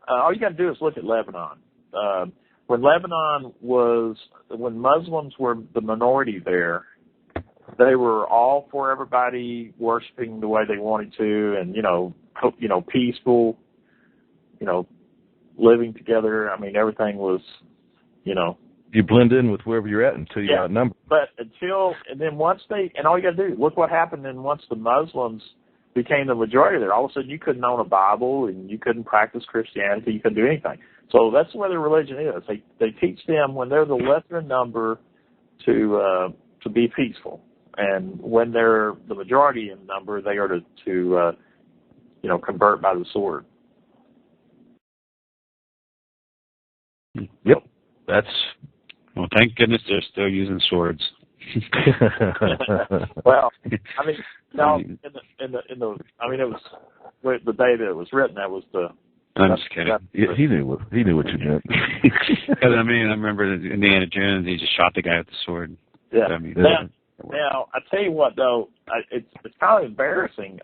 All you got to do is look at Lebanon. When Muslims were the minority there, they were all for everybody worshiping the way they wanted to, and peaceful, living together. I mean, everything was, You blend in with wherever you're at until you're outnumbered. But once all you got to do, look what happened. Then once the Muslims became the majority there, all of a sudden you couldn't own a Bible and you couldn't practice Christianity. You couldn't do anything. So that's the way their religion is. They teach them when they're the lesser number to be peaceful, and when they're the majority in number, they are to convert by the sword. Yep, Well, thank goodness they're still using swords. Well, I mean, no, it was the day that it was written. That was the. I'm just kidding. He knew what you meant. Because I remember Indiana Jones. He just shot the guy with the sword. Yeah. So, Now, I tell you what, though, it's kind of embarrassing.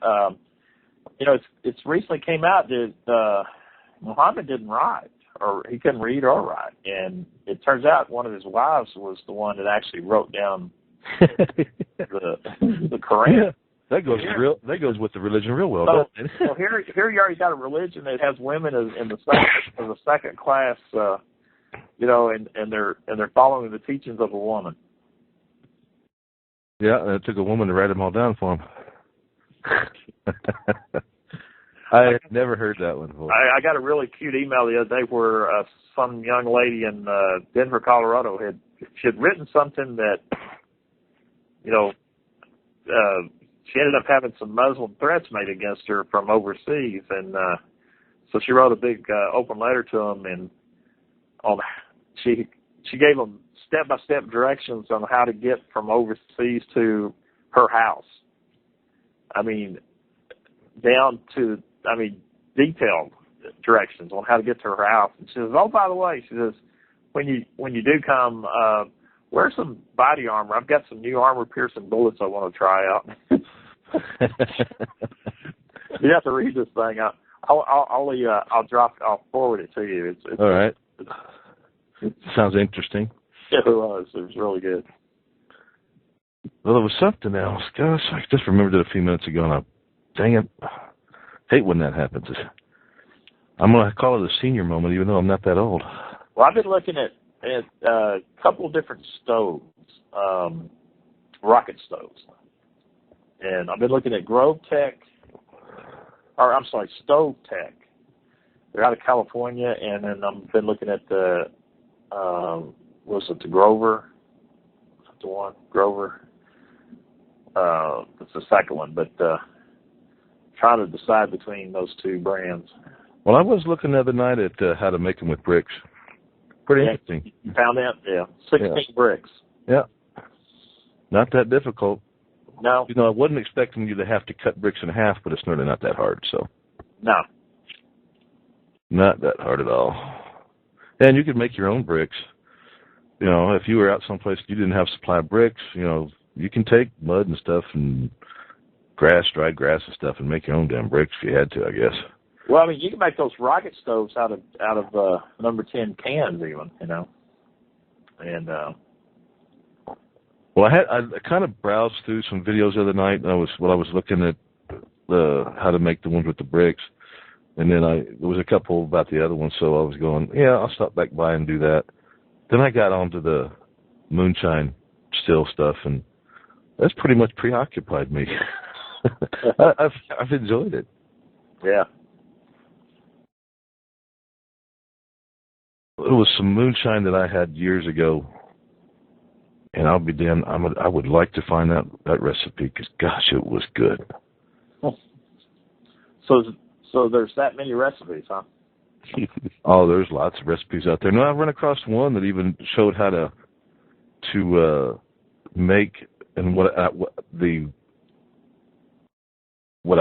It's recently came out that Muhammad didn't write, or he couldn't read or write, and it turns out one of his wives was the one that actually wrote down the Quran. Yeah. That goes with the religion real well. So here you already got a religion that has women in the second class, and they're following the teachings of a woman. Yeah, and it took a woman to write them all down for him. I had never heard that one before. I got a really cute email the other day where some young lady in Denver, Colorado she had written something that, she ended up having some Muslim threats made against her from overseas, and so she wrote a big open letter to them, and she gave them step-by-step directions on how to get from overseas to her house. I mean, detailed directions on how to get to her house. And she says, oh, by the way, she says, when you do come, wear some body armor. I've got some new armor piercing bullets I want to try out. You have to read this thing. I'll forward it to you. It's all right. Sounds interesting. It was. It was really good. Well, there was something else. Gosh, I just remembered it a few minutes ago, and dang it, hate when that happens. I'm going to call it a senior moment, even though I'm not that old. Well, I've been looking at a couple of different stoves, rocket stoves. And I've been looking at Stove Tech. They're out of California, and then I've been looking at the Grover? Is that the one? Grover? That's the second one, but trying to decide between those two brands. Well, I was looking the other night at how to make them with bricks. Pretty interesting. You found that? Yeah. 16 bricks. Yeah. Not that difficult. No. I wasn't expecting you to have to cut bricks in half, but it's really not that hard, so. No. Not that hard at all. And you could make your own bricks. If you were out someplace you didn't have supply of bricks, you can take mud and stuff and dried grass and stuff and make your own damn bricks if you had to, I guess. Well, I mean, you can make those rocket stoves out of number 10 cans even, And well, I kind of browsed through some videos the other night, and I was looking at how to make the ones with the bricks, and then there was a couple about the other ones, so I was going, yeah, I'll stop back by and do that. Then I got onto the moonshine still stuff, and that's pretty much preoccupied me. I've enjoyed it. Yeah. It was some moonshine that I had years ago, and I'll be damned, I would like to find that recipe, because, gosh, it was good. So there's that many recipes, huh? Oh, there's lots of recipes out there. No, I've run across one that even showed how to make, and what I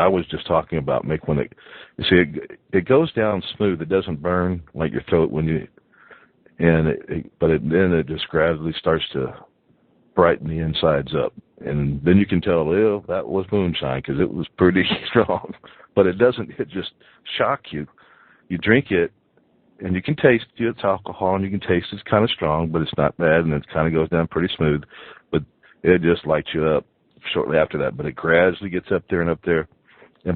was just talking about, make when it goes down smooth. It doesn't burn like your throat when you, then it just gradually starts to brighten the insides up, and then you can tell, well, that was moonshine, because it was pretty strong. But it just shock you. You drink it, and you can taste it's alcohol, and you can taste it's kind of strong, but it's not bad, and it kind of goes down pretty smooth. But it just lights you up shortly after that. But it gradually gets up there, and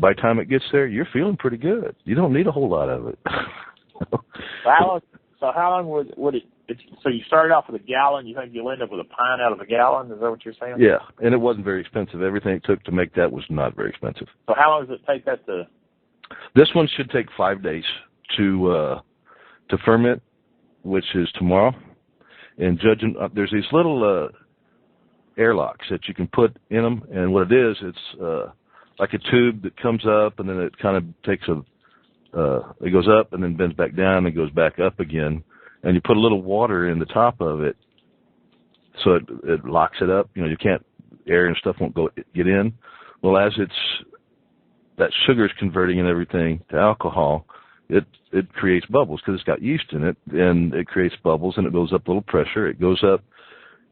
by the time it gets there, you're feeling pretty good. You don't need a whole lot of it. So how long would it? So you started off with a gallon. You think you'll end up with a pint out of a gallon? Is that what you're saying? Yeah, and it wasn't very expensive. Everything it took to make that was not very expensive. So how long does it take that to? This one should take 5 days to ferment, which is tomorrow. And judging, there's these little airlocks that you can put in them, and what it is, it's like a tube that comes up, and then it kind of takes it goes up and then bends back down and goes back up again, and you put a little water in the top of it, so it locks it up. You can't, air and stuff won't get in. Well, as that sugar is converting and everything to alcohol, it creates bubbles because it's got yeast in it, and it creates bubbles, and it goes up a little pressure. It goes up,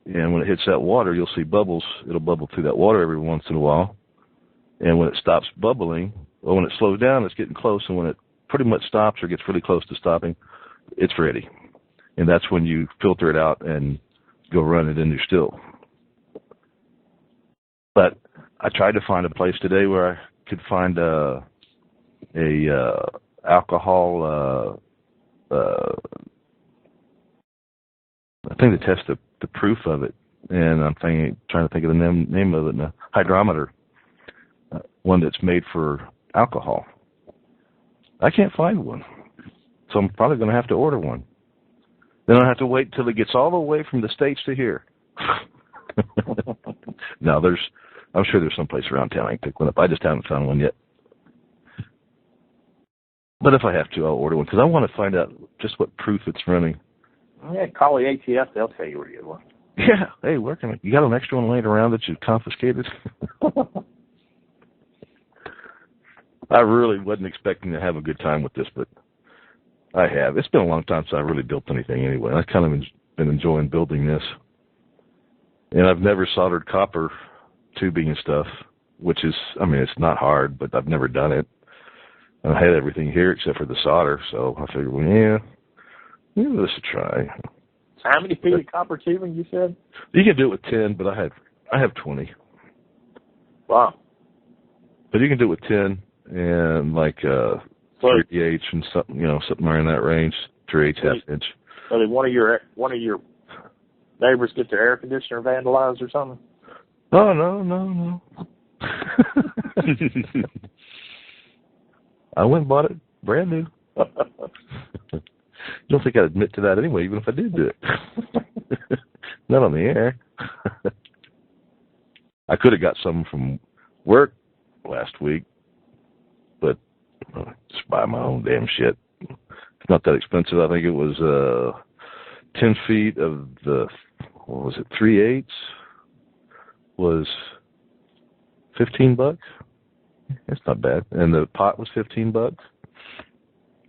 and when it hits that water, you'll see bubbles. It'll bubble through that water every once in a while, and when it stops bubbling, or when it slows down, it's getting close, and when it pretty much stops or gets really close to stopping, it's ready. And that's when you filter it out and go run it in your still. But I tried to find a place today where I could find a alcohol, I think to test the proof of it, and I'm trying to think of the name of it, a hydrometer, one that's made for alcohol. I can't find one, so I'm probably going to have to order one. Then I'll have to wait till it gets all the way from the States to here. No, I'm sure there's someplace around town I can pick one up. I just haven't found one yet. But if I have to, I'll order one, because I want to find out just what proof it's running. Yeah, call the ATF. They'll tell you where to get one. Yeah. Hey, where can you got an extra one laying around that you confiscated? I really wasn't expecting to have a good time with this, but I have. It's been a long time since I really built anything anyway. I've kind of been enjoying building this. And I've never soldered copper tubing and stuff, which is, I mean, it's not hard, but I've never done it. And I had everything here except for the solder, so I figured, well, yeah, give this a try. So how many feet of copper tubing you said? You can do it with 10, but I have 20. Wow. But you can do it with 10 and like 3/8 and something, you know, something around that range, 3/8 half inch. So did one of your neighbors get their air conditioner vandalized or something? Oh, no. I went and bought it brand new. You don't think I'd admit to that anyway, even if I did do it. Not on the air. I could have got some from work last week, but just buy my own damn shit. It's not that expensive. I think it was 10 feet of the, what was it, 3/8 was $15. That's not bad. And the pot was $15.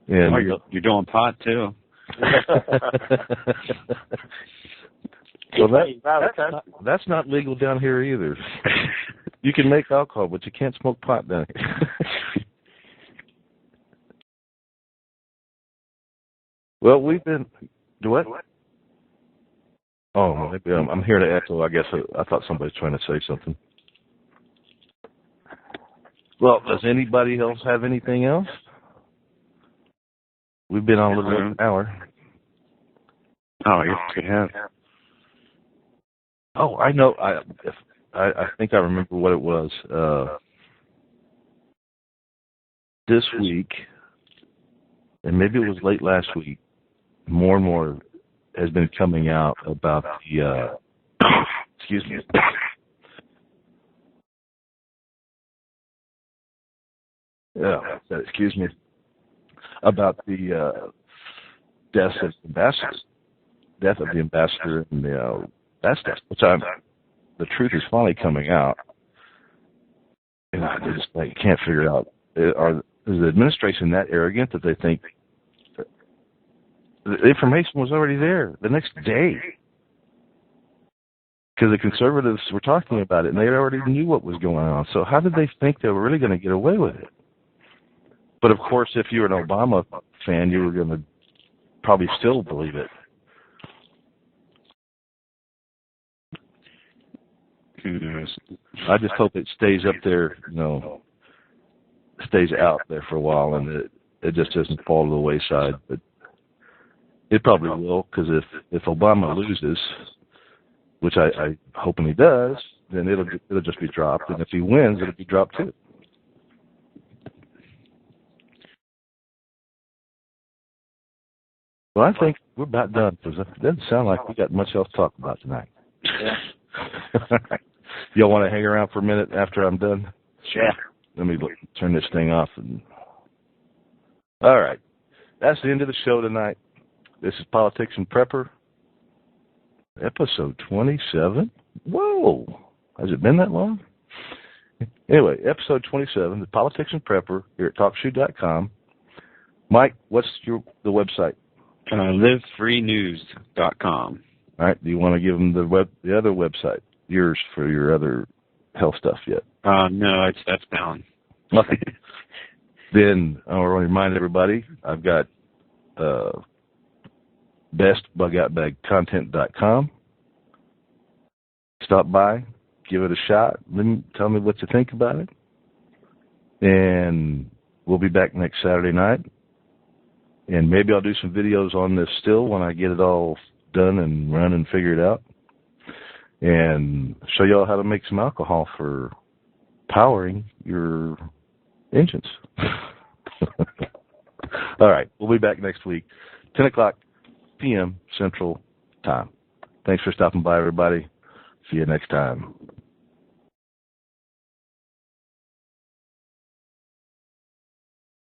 And you're doing pot too. So that's not legal down here either. You can make alcohol, but you can't smoke pot down here. Well, we've been. Do what? Oh, maybe I'm here to echo. I guess I thought somebody's trying to say something. Well, does anybody else have anything else? We've been on a little over an hour. Oh, yes, we have. Oh, I know. I think I remember what it was. This week, and maybe it was late last week, more and more has been coming out about the, excuse me. Yeah, excuse me. About the death of the ambassador and that stuff, the truth is finally coming out, and I just can't figure out, is the administration that arrogant that they think the information was already there the next day? Because the conservatives were talking about it, and they already knew what was going on. So how did they think they were really going to get away with it? But of course, if you were an Obama fan, you were going to probably still believe it. I just hope it stays up there, stays out there for a while, and it just doesn't fall to the wayside. But it probably will, because if Obama loses, which I hoping he does, then it'll just be dropped, and if he wins, it'll be dropped too. Well, I think we're about done, because it doesn't sound like we got much else to talk about tonight. Yeah. Y'all want to hang around for a minute after I'm done? Yeah. Let me turn this thing off. All right. That's the end of the show tonight. This is Politics and Prepper, episode 27. Whoa. Has it been that long? Anyway, episode 27, the Politics and Prepper here at TalkShoe.com. Mike, what's the website? LiveFreeNews.com. All right. Do you want to give them the other website, yours, for your other health stuff yet? No, that's down. Okay. Then I want to remind everybody, I've got bestbugoutbagcontent.com. Stop by, give it a shot. Tell me what you think about it. And we'll be back next Saturday night. And maybe I'll do some videos on this still when I get it all done and run and figure it out. And show y'all how to make some alcohol for powering your engines. All right. We'll be back next week, 10 o'clock p.m. Central Time. Thanks for stopping by, everybody. See you next time.